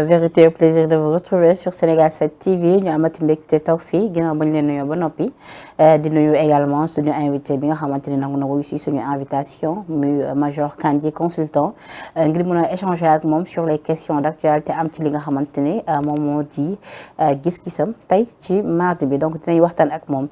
vérité au plaisir de vous retrouver sur Sénégal 7 TV ñu amati mbégte toog fii ginnaaw bañ leen nuyoo ba noppi di nuyu également suñu invité bi nga xamante ni nangu na ko si suñu invitation muy Major Kandji consultant ngir mën a échanger ak moom sur les questions d'actualité am ci li nga xamante ni moom moo di gis-gisam tey ci mardi bi donc dinañ waxtaan ak moom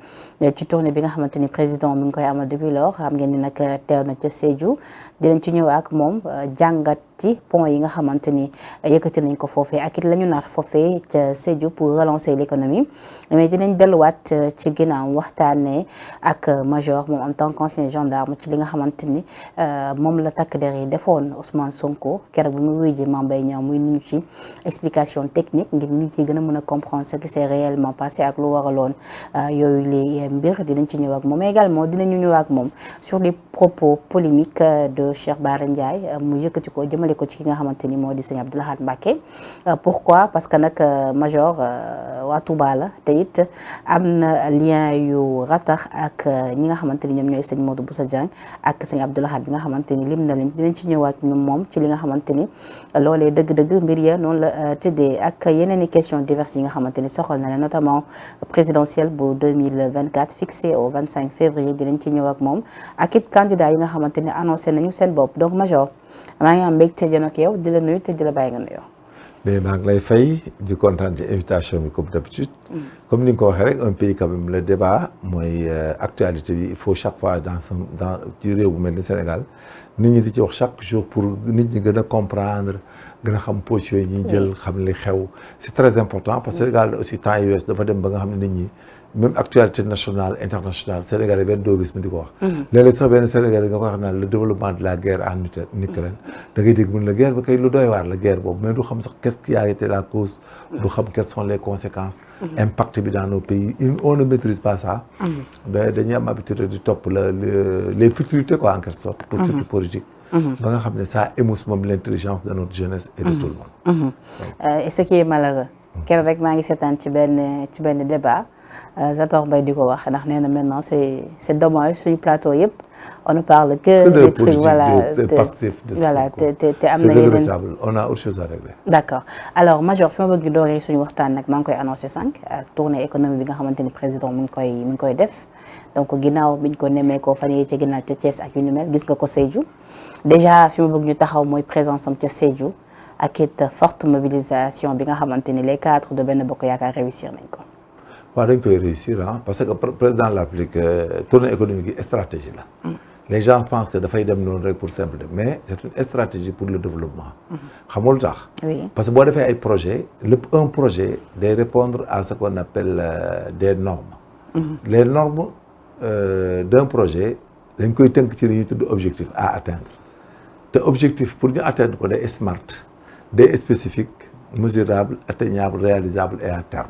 ci tournée bi nga xamante ni président mi ngi koy amal depuis lors xam ngeen ni nag teew na ca Sédhiou dinañ ci ñëw ak moom jàngat ci point yi nga xamante ni yëkkati nañ ko foofee ak it la ñu nar foofee ca Sédhiou pour relancer l'économie mais dinañ delluwaat ci ginnaaw waxtaanee ak Major moom en tant qu'ancien gendarme ci li nga xamante ni moom la takk der yi defoon Ousmane Sonko keroog bi mu wuy ji Mame Mbaye Niang muy niñu ci explication technique ngir nit ci gën a mën a comprendre ce qui s'est réellement passé ak lu waraloon yooyu les mbir dinañ ci ñëw ak moom également dinañu ñëw ak moom sur les propos polémiques de Cheikh Bara Ndiaye mu yëkkati ko jëmale ko ci ki nga xamante ni moo di sëñ Abdou Lahad Mbacké pourquoi parce que nag Major waa Touba la te it am na lien yu ratax ak ñi nga xamante ni ñoom ñooy sëñ Modou Boussa Dieng ak sëñ Abdou Lahad bi nga xamante ni lim na leen dinañ ci ñëwaat ñoom moom ci li nga xamante ni loolee dëgg-dëgg mbir ya noonu la tëddee ak yeneen i questions diverses yi nga xamante ni soxal na leen notamment présidentielle bu 2024 fixé au 25 février dinañ ci ñëw ak moom ak it candidat yi nga xamante ni annoncé nañu seen bopp donc Major maa ngi am mbégte jën ak yow di la nuyu te di la bàyyi nga nuyoo. mais maa ngi lay fay di kontaan ci invitation bi comme d'habitude. comme ni nga ko waxee rek un pays quand même le débat mooy actualité bi il faut chaque fois dans ci réew bu mel ni Sénégal nit ñi di ci wax chaque jour pour nit ñi gën a comprendre gën a xam position yi ñuy jël xam li xew. c'est très important parce que Sénégal aussi temps yi wees dafa dem ba nga xam ne nit ñi. même actualité nationale internationale Sénégalais benn doo gis mu di ko wax. léeg-léeg sax benn Sénégalais nga ko wax naan le développement de la guerre en Ukraine da ngay dégg mun la guerre ba kay lu doy waar la guerre boobu mais du xam sax qu'est-ce qui a été la cause. du xam quelles sont les conséquences. impact bi dans nos pays on ne maîtrise pas ça. mais dañuy am habitude di topp les futurités quoi en quelque sorte. pour surtout politique. ba nga xam ne ça émousse moom l'intelligence de notre jeunesse et de tout le monde. et ce qui est malheureux. keroog rek maa ngi seetaan ci benn débat. Zator Mbaye di ko wax ndax nee na maintenant c'est dommage suñu plateau yëpp on ne parle que des trucs voilà te am na yeneen on a autre chose à régler. d'accord alors Major fi ma bëgg dooree suñu waxtaan nag maa ngi koy annoncé sànq ak tournée économique bi nga xamante ni président mi ngi koy def donc ginnaaw biñ ko nemmee ko fan yii ca ginnaaw ca Thiès ak yu ni mel gis nga ko Sédhiou déjà fi ma bëgg ñu taxaw mooy présence am ca Sédhiou ak it forte mobilisation bi nga xamante ni les cadres de Benno Bokk Yaakaar réussir nañ ko. waaw dañ koy réussir parce que président de la République tournée économique yi stratégie la. les gens pensent que dafay dem noonu rek pour simple de mais c'est une stratégie pour le développement. xam nga lu tax. oui parce que boo defee ay projet un projet day répondre à ce qu'on appelle des normes. les normes d'un projet dañ koy tënk ci li ñuy tudd objectif à atteindre te objectif pour ñu atteindre ko day smart day spécifique mesurable atteignable réalisable et à terme.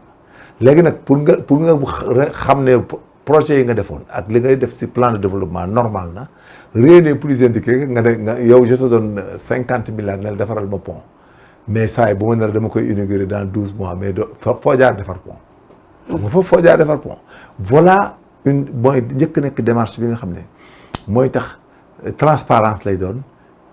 léegi nag pour nga xam ne projet yi nga defoon ak li ngay def ci plan de développement normal na rien n'est plus indiqué nga yow je te donne 50 milliards ne defaral ma pont mais saa yi bu ma ne dama koy inaugurer dans 12 mois mais foo jaar defar pont. xam nga foo jaar defar pont. voilà mooy njëkk nekk démarche bi nga xam ne mooy tax transparence lay doon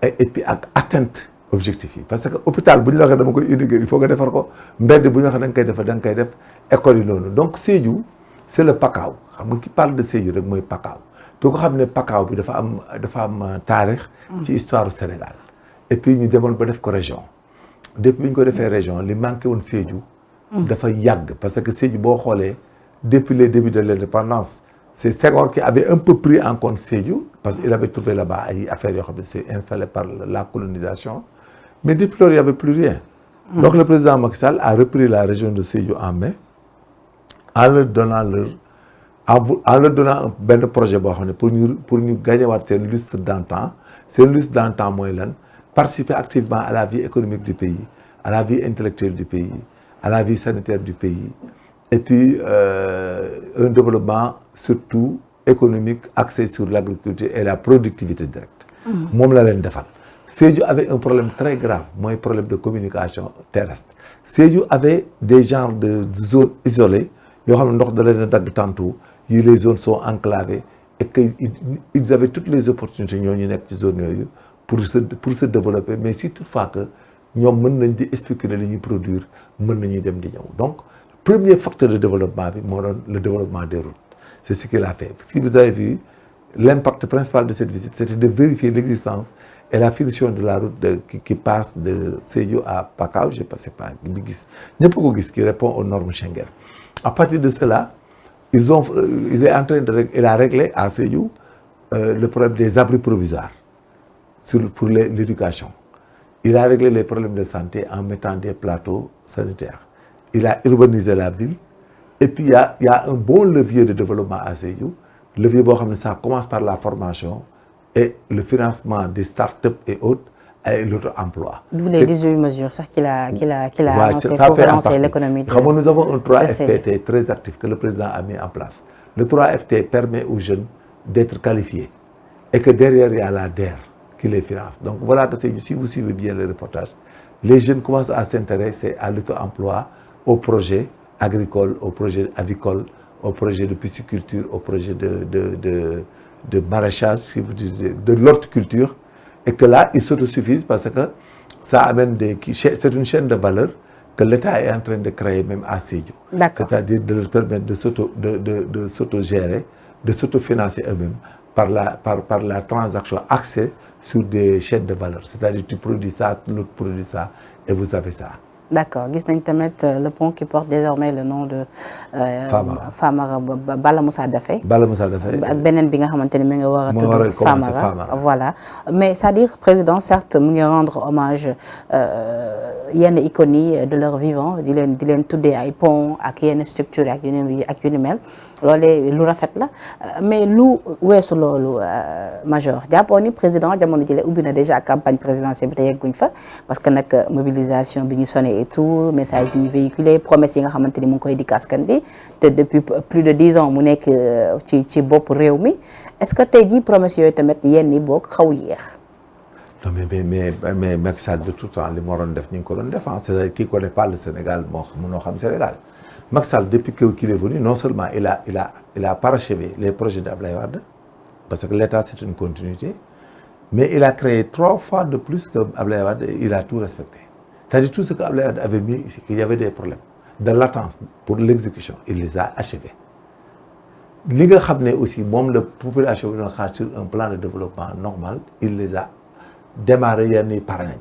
et puis ak atteinte objectif yi parce que hôpital bu ñu la waxee dama koy inaugurer il faut nga defar ko mbedd bu ñu waxee da nga koy def école yi noonu donc Sédhiou c'est le pakaaw xam nga ki parle de Sédhiou rek mooy pakaaw te ko xam ne pakaaw bi dafa am taarix ci histoire du Sénégal et puis ñu demoon ba def ko région depuis bi ñu ko defee région li manqué woon Sédhiou dafa yàgg parce que Sédhiou boo xoolee depuis les débuts de l'indépendance c'est Senghor qui avait un peu pris en compte Sédhiou parce qu'il avait trouvé là-bas ay affaires yoo xam ne c'est installé par la colonisation mais depuis lors il y avait plus rien. Donc le président Macky Sall a repris la région de Sédhiou en main en leur donnant benn projet boo xam ne pour ñu gagner waat seen lustre d'antan mooy lan participer activement à la vie économique du pays à la vie intellectuelle du pays à la vie sanitaire du pays et puis un développement surtout économique axé sur l'agriculture et la productivité directe. moom la leen defal. Sédhiou avait un problème très grave mooy problème de communication terrestre Sédhiou avait des genres de zones isolées yoo xam ne ndox da leen a dagg tantôt yi les zones sont enclavées et que ils avaient toutes les opportunités ñoo ñu nekk ci zone yooyu pour se développer mais si toutefois que ñoom mën nañ di spéculer li ñuy produire mën nañuy dem di ñëw donc premier facteur de développement bi moo doon le développement des routes c'est ce qu'il a fait. Si vous avez vu l'impact principal de cette visite c'était de vérifier l'existence et la finition de la route qui passe de Sédhiou à Pakao je sais pas bi gis ñëpp ko gis qui répond aux normes Schengen. À partir de cela il est en train il a réglé à Sédhiou le problème des abris provisoires pour l'éducation. Il a réglé les problèmes de santé en mettant des plateaux sanitaires. Il a urbanisé la ville et puis il y a un bon levier de développement à Sédhiou. Levier boo xam ne ça commence par la formation et le financement des start-up et autres et l'auto-emploi. D'où les 18 mesures sax qu'il a annoncé pour relancer l'économie. Nous avons un 3FPT très actif que le président a mis en place. Le 3FT permet aux jeunes d'être qualifiés et que derrière il y a la DER qui les finance. Donc voilà que si vous suivez bien le reportage, les jeunes commencent à s'intéresser à l'auto-emploi, aux projets agricoles, aux projets avicoles, aux projets de pisciculture, aux projets de maraîchage, si vous dites, de l'horticulture, et que là, ils s'autosuffisent parce que ça amène c'est une chaîne de valeur que l'État est en train de créer même à Sédhiou. C'est-à-dire de leur permettre de s'autogérer, de s'autofinancer eux-mêmes par la transaction axée sur des chaînes de valeur. C'est-à-dire tu produis ça, l'autre produit ça, et vous avez ça. D'accord. Gis nañ tamit le pont qui porte désormais le nom de Famara Bala Moussa Daffé. Bala Moussa Daffé. ak beneen bi nga xamante ni mi nga war a tudd Famara. Voilà. Mais c'est-à-dire président certes mu ngi rendre hommage yenn icônes yi de leur vivant di leen tuddee ay pont ak yenn structure ak yu ni mel loolee lu rafet la mais lu weesu loolu major jàppoon ni président jamono jële ubbi na déjà campagne présidentielle bi te yegguñ fa parce que nag mobilisation bi ñu sonné et tout message yi ñuy véhiculé promesse yi nga xamante ni mu ngi koy dikk askan bi te depuis plus de 10 ans mu nekk ci bopp réew mi est-ce que tey jii promesse yooyu tamit yenn yi boog xawul yéex. Non mais Macky Sall de tout temps li mu waroon def ñu ngi ko doon def c'est-à-dire qui connaît pas le Sénégal mënoo xam Sénégal Macky Sall depuis qu'il est venu non seulement il a parachevé les projets d'Abdoulaye Wade parce que l'État c'est une continuité mais il a créé 3 fois de plus que Abdoulaye Wade et il a tout respecté c'est-à-dire tout ce que Abdoulaye Wade avait mis ici qu'il y avait des problèmes de latence pour l'exécution il les a achevés li nga xam ne aussi moom la population bi doon xaar sur un plan de développement normal il les a démarré yenn yi pare nañ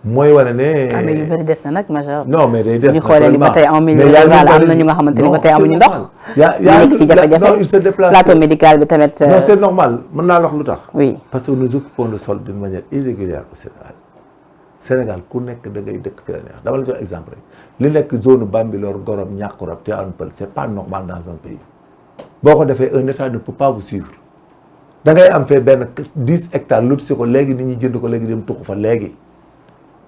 mooy wane ne. mais yu bëri des na nag major. non mais day des ñu xoolee ni ba tey en milieu rural am na ñu nga xamante ni ba tey amuñu ndox. yaa nekk ci jafe-jafe non il se déplace plateau médical bi tamit. non c'est normal mën naa la wax lu tax. oui parce que nous occupons le sol d'une manière irrégulière au Sénégal. Sénégal ku nekk da ngay dëkk fi la neex dama la jox exemple rek li nekk zone Bambilor Gorom Niakoulrab Tivaouane Peulh c'est pas normal dans un pays boo ko defee un état ne peut pas vous suivre. da ngay am fee benn 10 hectares lotissé ko léegi nit ñi jënd ko léegi dem tuxu fa léegi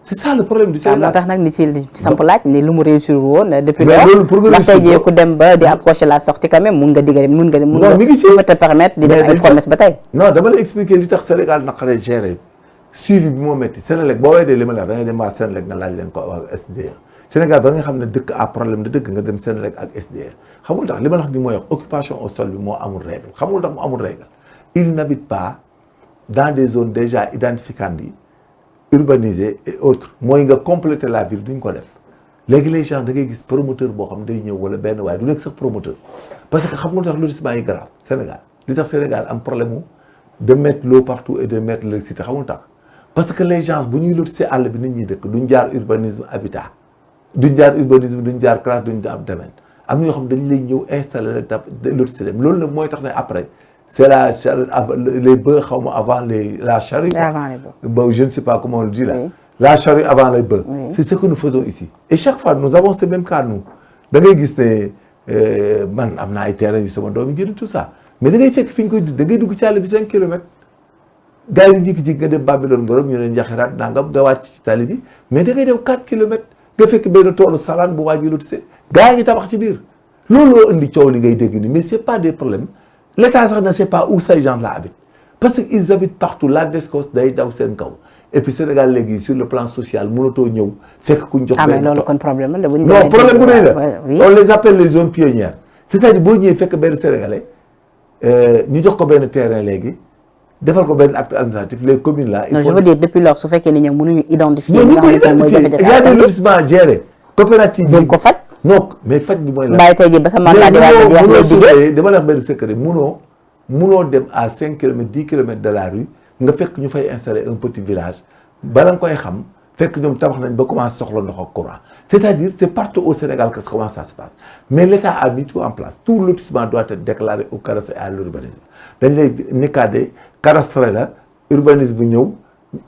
c'est ça le problème du Sénégal. moo tax nag ni ci samp laaj ni lu mu réussir woon depuis loolu pour nga réussir ndax tey ku dem ba di approcher la sortie quand même mun nga te permettre di def ay promesse ba tey. non dama la expliquer li tax Sénégal naqaree gérer suivi bi moo métti Sénélec boo weedee li ma la wax da ngay dem waa Sénélec nga laaj leen ko ak SDE Sénégal ba nga xam ne dëkk à problème de dëkk nga dem Sénélec ak SDE xamul tax li ma la wax ni mooy wax occupation au sol bi moo amul règle xamul tax mu amul règle ils n'habitent pas dans des zones déjà identificantes urbanisées et autres mooy nga compléter la ville duñ ko def léegi les gens da ngay gis promoteur boo xam day ñëw wala benn waaye du nekk sax promoteur parce que xam nga tax lotissement yi grave Sénégal li tax Sénégal am problème mu de mettre l'eau partout et de mettre l'électricité xamul tax parce que les gens bu ñuy lotissé àll bi nit ñi dëkk duñ jaar urbanisme habitat duñ jaar urbanisme duñ jaar classe duñ jaar domaine am na ñoo xam dañ lay ñëw installer la tap lotissé dem loolu nag mooy tax ne après c'est la les bœufs xaw ma avant la charrue. Avant les bœufs. Bon, je ne sais pas comment on le dit là. Oui. La charrue avant les bœufs. Oui. C'est ce que nous faisons ici. Et chaque fois nous avons ce même cas nous. da ngay gis ne man am na ay terrain yu sama doom yi jënd tout ça mais da ngay fekk fi ñu koy da ngay dugg ci àll bi 5 kilomètres. gars yi jékki-jékki nga dem Bambilor Ngorom ñu ne Njaxiraat nangam nga wàcc ci tali bi mais da ngay dem 4 kilomètres nga fekk benn toolu salaan bu waaj a lotissé gars yi ngi tabax ci biir looloo indi coow li ngay dégg ni mais c'est pas des problèmes. L'État sax ne sait pas où ces gens-là habitent parce que ils habitent partout la DSCOS day daw seen kaw et puis Sénégal léegi sur le plan social mënatoo ñëw fekk kuñ jox. mais loolu kon problème la bu ñu non problème bu rëy la oui. On les appelle les zones pionnières c'est-à-dire boo ñëwee fekk benn Sénégalais ñu jox ko benn terrain léegi defal ko benn acte administratif les communes là. non je veux dire depuis lors su fekkee ni ñoom mënuñu identifier. li nga xamante ne mooy jafe-jafe y a des lotissements gérés. coopérative jëm ko faj. non mais faj bi mooy la. bàyyi tey jii ba sa mandat di waaj a jeex dama la wax benn secret munoo dem à 5 kilomètres 10 kilomètres de la rue nga fekk ñu fay installer un petit village bala nga koy xam fekk ñoom tabax nañ ba commencé soxla ndox ak courant c'est-à-dire c'est partout au Sénégal que comment ça se passe mais l'État a mis tout en place tout lotissement doit être déclaré au cadastre et à l'urbanisme dañ lay nikkade cadastre la urbanisme bu ñëw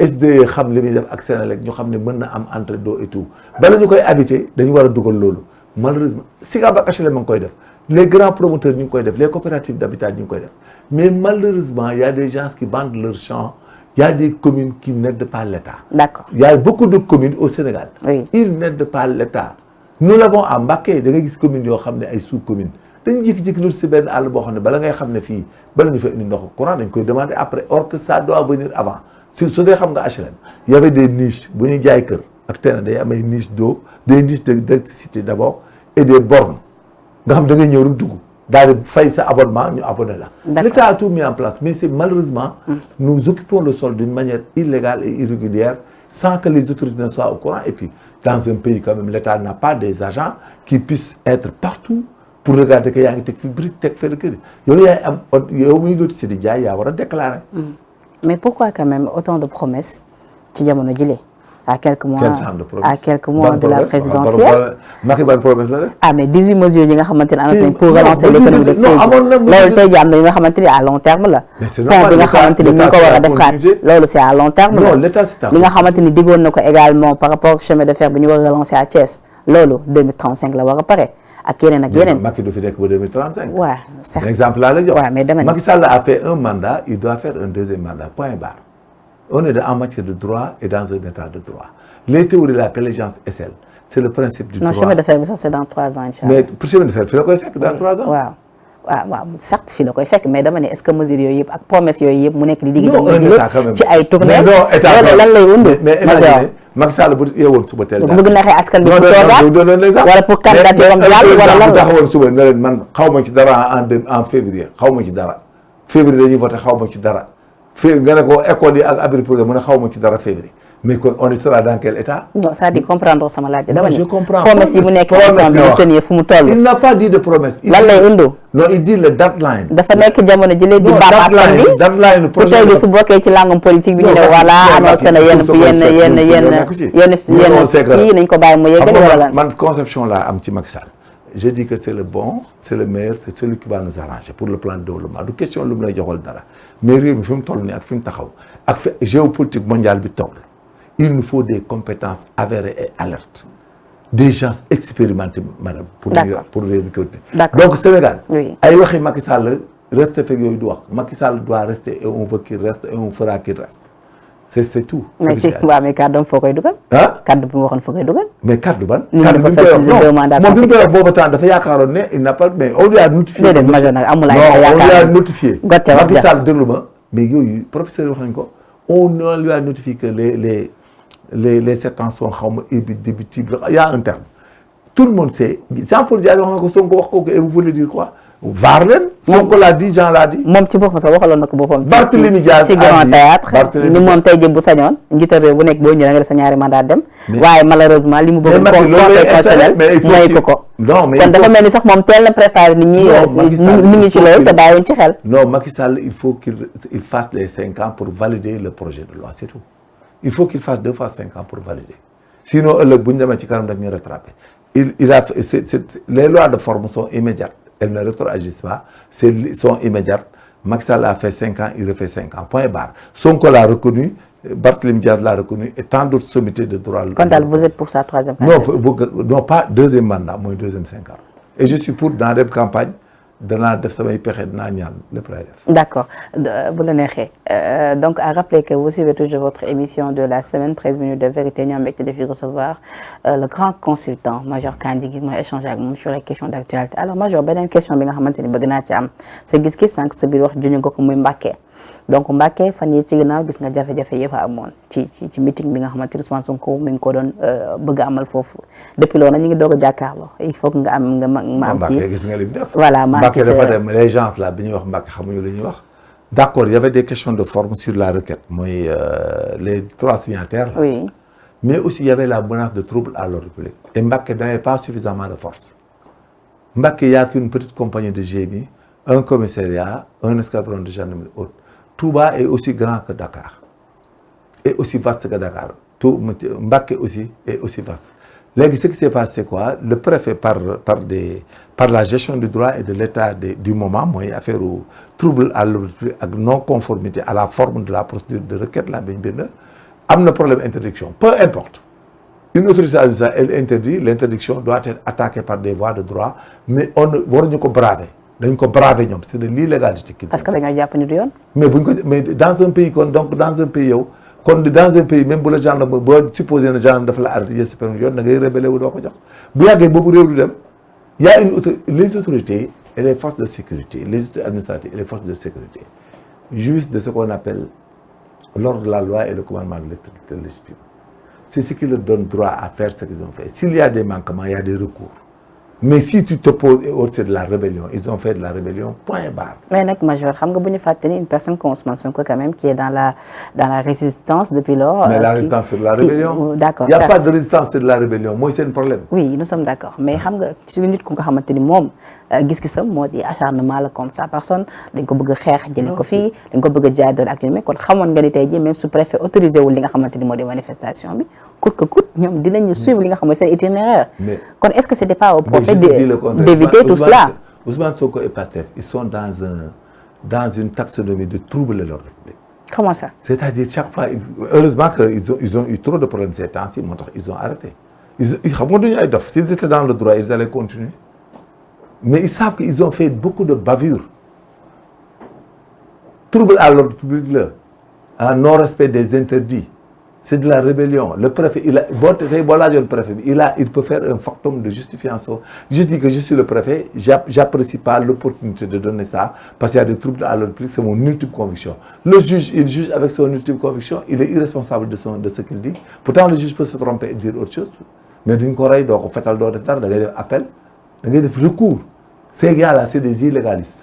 SDE xam li muy def ak Sénélec ñu xam ne mën na am entrée d'eau et tout bala ñu koy habiter dañu war a dugal loolu malheureusement Sicap ak HLM a ngi koy def les grands promoteurs ñu ngi koy def les coopératives d'habitat ñu ngi koy def mais malheureusement il y a des gens qui vendent leur champ. Il y a des communes qui n'aident pas l'État. D'accord. Il y a beaucoup de communes au Sénégal. Oui. Ils n'aident pas l'État. Nous l'avons à Mbacké da ngay gis communes yoo xam ne ay sous-communes dañu jékki-jékki lu si benn àll boo xam ne bala ngay xam ne fii bala ñu fa indi ndox courant dañ koy demander après or que ça doit venir avant su dee xam nga HLM il y avait des niches bu ñuy jaay kër ak terrain day am ay niches d'eau des niches d'électricité d'abord et des bornes nga xam da ngay ñëw rek dugg. daal di fay sa abonnement ñu abonné la. L'État a tout mis en place mais c'est malheureusement nous occupons le sol d'une manière illégale et irrégulière sans que les autorités ne soient au courant et puis dans un pays quand même l'État n'a pas des agents qui puissent être partout pour regarder que yaa ngi teg fi brique teg fële kër yow yaay am yow muy lotissé di jaay yaa war a déclarer. mais pourquoi quand même autant de promesses ci jamono jile. à quelques mois de la présidentielle. Macky ban promesse la rek. ah mais 18 mesures yi nga xamante ne annoncé nañ pour relancer l'économie de Sédhiou loolu tey jii am na yi nga xamante ne à long terme la. pont bi nga xamante ni ñu ngi ko war a defaat loolu c'est à long terme la. li nga xamante ni diggoon na ko également par rapport au chemin de fer bi ñu war a relancer à Thiès loolu 2035 la war a pare ak yeneen ak yeneen. Macky du fi nekk ba 2035. waaw certes exemple laa la jox. waaw mais dama ne Macky Sall a fait un mandat il doit faire un deuxième mandat point barre. On est en matière de droit et dans un état de droit. Les théories là que les gens essaient, c'est le principe du droit. non chemin de fer bi sax c'est dans 3 ans incha allah. mais pour chemin de fer fii la koy fekk dans 3 ans. waaw certes fii la koy fekk mais dama ne est-ce que mesures yooyu yëpp ak promesses yooyu yëpp mu nekk di digg. non un état quand même ci ay tournées. non état loolu lan lay wund. mais imaginez Macky Sall bu yeewoon suba teel. bëgg na xëy askan bi bu toogaat wala pour candidature am jàll wala lan la. bu taxawoon suba ne leen man xaw ma ci dara en février xaw ma ci dara février dañuy voté xaw ma ci dara. nga ne ko école yi ak abri programme mu ne xaw ma ci dara février mais kon on sera dans quel état. non ça dit comprendre sama laaj. dama ne je comprends promesse yi mu nekk ensemble bi tenir fu mu toll. il n'a pas dit de promesse. lan lay undu. non il dit le deadline. dafa nekk jamono ji léegi baax askan bi deadline projet tey su bokkee ci langum politique bi ñu ne voilà annoncé na yenn fii nañ ko bàyyi mu yeggali wala lan. man conception laa am ci Macky Sall. je dis que c'est le bon c'est le meilleur c'est celui qui va nous arranger pour le plan de développement du question lu mu lay joxol dara mais réew mi fi mu toll nii ak fi mu taxaw ak fi géopolitique mondiale bi toll il nous faut des compétences avérées et alertes des gens expérimentés madame pour réew mi continuer donc Sénégal ay waxi Macky Sall reste fekk yooyu du wax Macky Sall doit rester et on veut qu'il reste et on fera qu'il reste c'est tout. mais si waaw mais kàddu foo koy dugal. kàddu bi mu waxoon foo koy dugal. mais kàddu ban. kàddu bi mu koy wax non moom bi mu koy wax boobu temps dafa yaakaaroon ne il n'a pas mais on lui a notifié. déedéet major nag amul ay yaakaar non on lui a notifié. gotte wax Macky Sall déglu ma mais yooyu professeur wax nañ ko on lui a notifié que les 7 ans sont xaw ma débutés il y a un terme tout le monde sait Jean-Paul Dias wax na ko Sonko wax ko et vous voulez dire quoi. vaar leen. Sonko l'a dit Jean l'a dit. moom ci boppam sax waxaloon na ko boppam. Barthélémy Dias ci grand théâtre ni moom tey jii bu sañoon njiital réew bu nekk boo ñëwee da nga def sa ñaari mandat dem. waaye malheureusement li mu bëgg conseil constitutionnel mooy ko. non mais kon dafa mel ni sax moom teel na préparé nit ñi ci loolu te bàyyiwuñ ci xel. non Macky Sall il faut qu'il fasse les 5 ans pour valider le projet de loi c'est tout il faut qu'il fasse 2 fois 5 ans pour valider sinon ëllëg bu ñu demee ci kanam daf ñuy rattraper il a les lois de forme sont immédiates. Elles ne rétroagissent pas, sont immédiates. Macky Sall a fait 5 ans, il refait 5 ans. Point barre. Sonko l'a reconnu, Barthélémy Dias l'a reconnu et tant d'autres sommités de droit. Quand vous êtes pour sa 3e campagne? Non, pas 2e mandat, moi 2e 5 ans. Et je suis pour dans des campagnes. danaa def samay pexe dinaa ñaan lépp lay def. D'accord bu la neexee donc à rappeler que vous suivez toujours votre émission de la semaine 13 minutes de vérité ñu am mbégte de fi recevoir le grand consultant Major Kandji ngir mën a échanger ak moom sur les questions d'actualité alors Major beneen question bi nga xamante ni bëgg naa ci am sa gis-gis sànq sa biir wax juñu nga ko muy Mbacké donc Mbacké fan yii ci ginnaaw gis nga jafe-jafe yëpp a amoon ci meeting bi nga xamante ni Ousmane Sonko mi ngi ko doon bëgg a amal foofu depuis loolu nag ñu ngi doog a jàkkaarloo il faut que nga am ma am ci Mbacké gis nga li mu def voilà Mbacké dafa dem les gens là bi ñuy wax Mbacké xamuñu li ñuy wax D'accord, il y avait des questions de forme sur la requête, les 3 signataires. Là. Oui. Mais aussi, il y avait la menace de troubles à l'ordre public. Et Mbacké n'avait pas suffisamment de force. Mbacké, il n'y a qu'une petite compagnie de GMI, un commissariat, un escadron de gendarmerie haute. Touba est aussi grand que Dakar. Et aussi vaste que Dakar. Mbacké aussi est aussi vaste. Là, ce qui s'est passé, c'est quoi? Le préfet, par la gestion du droit et de l'état du moment, moi, affaire au trouble à l'ordre public, à non-conformité à la forme de la procédure de requête, là, a un problème d'interdiction. Peu importe. Une autorité administrative, elle interdit, l'interdiction doit être attaquée par des voies de droit, mais on ne doit pas braver. C'est de l'illégalité. Parce que les gens mais dans un pays, donc dans un pays, dans un pays, même si le gendarme, supposé que le gendarme doit faire l'arrêté, il y a des rebelles il y a les autorités et les forces de sécurité, les autorités administratives et les forces de sécurité jouissent de ce qu'on appelle l'ordre de la loi et le commandement de l'autorité légitime. C'est ce qui leur donne droit à faire ce qu'ils ont fait. S'il y a des manquements, il y a des recours. Mais si tu t'opposes et autres, c'est de la rébellion. Ils ont fait de la rébellion, point barre. Mais major, une personne comme Ousmane Sonko quand même qui est dans la résistance depuis lors. Mais la résistance, c'est de la rébellion. D'accord. Il n'y a pas de résistance, c'est de la rébellion. Moi, c'est un problème. Oui, nous sommes d'accord. Mais si nous avons gis-gisam moo di acharnement la contre sa personne dañ ko bëgg a xeex jëlee ko fii dañ ko bëgg a jaay doole ak ñu mais kon xamoon nga ni tey jii même sous préfet autorisé wul li nga xamante ni moo di manifestation bi coûte que coûte ñoom dinañu suivre li nga xam ne seen itinéraire. kon est-ce que c'était pas au profit d'éviter tout cela? Ousmane Sonko et Pastef, ils sont dans une taxonomie de troubles à l'ordre public. Comment ça? C'est-à-dire chaque fois, heureusement qu'ils ont eu trop de problèmes ces temps-ci, ils ont arrêté. S'ils étaient dans le droit, ils allaient continuer. Mais ils savent qu'ils ont fait beaucoup de bavures. Trouble à l'ordre public, un non-respect des interdits. C'est de la rébellion. Le préfet, il peut faire un factum de justification. Je dis que je suis le préfet, j'apprécie pas l'opportunité de donner ça, parce qu'il y a des troubles à l'ordre public, c'est mon ultime conviction. Le juge, il juge avec son ultime conviction, il est irresponsable de ce qu'il dit. Pourtant, le juge peut se tromper et dire autre chose. Mais d'une corée, donc, on fait appel, recours. Ces gars-là, c'est des illégalistes.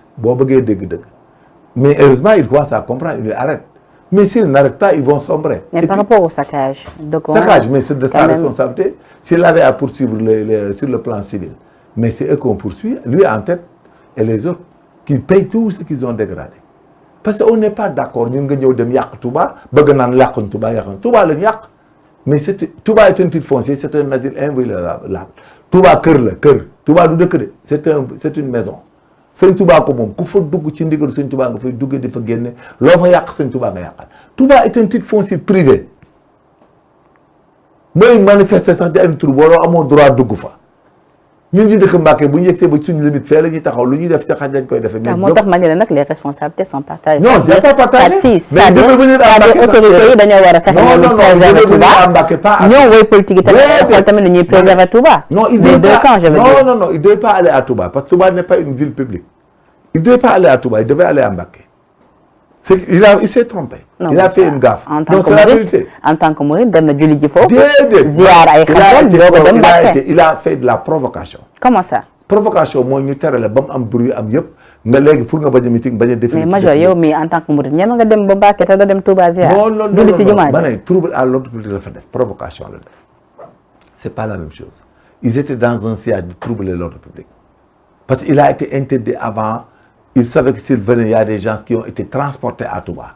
Mais heureusement, ils commencent à comprendre, ils arrêtent. Mais s'ils n'arrêtent pas, ils vont sombrer. Mais par rapport au saccage saccage, mais c'est de sa responsabilité. S'il avait à poursuivre sur le plan civil, mais c'est eux qu'on poursuit, lui en tête, et les autres, qui payent tout ce qu'ils ont dégradé. Parce qu'on n'est pas d'accord. Nous avons dit Touba, Touba le yak. Mais Touba est un titre foncier, c'est un asile inviolable. Touba cœur. Touba c'est une maison. Sëñ Touba ko moom ku fa dugg ci ndigal Sëñ Touba nga fay duggee di fa génne loo fa yàq Sëñ Touba nga yàqal. Touba est un titre foncier privé. Mooy manifester sax di am tur boo amoo droit dugg fa. ñun ñu dëkk Mbacké bu ñu yegsee ba suñu limite fee la ñuy taxaw lu ñuy def ca xaj lañ koy defee. moo tax ma ne la nag les responsabilités sont partagées. Non, c'est pas partagé. Mais autorités yi dañoo war a fexe ñu préserver Touba. ñoo woy politique yi tamit xool tamit nu ñuy préserver Touba. Non, il ne devait pas aller à Touba parce que Touba n'est pas une ville publique. Il ne devait pas aller à Touba, il devait aller à Mbacké. Il s'est trompé. Non, il a fait une gaffe. En tant que mouride, il a fait de la provocation. Comment ça? Provocation, moi, nous avons un bruit, mais major, en tant que mouride, nous avons dem Mbacké, nous avons Touba ziar. Non. Trouble à l'ordre public, provocation. C'est pas la même chose. Ils étaient dans un siège de trouble à l'ordre public. Parce qu'il a été interdit avant. Il savait que s'il venait, il y a des gens qui ont été transportés à Touba.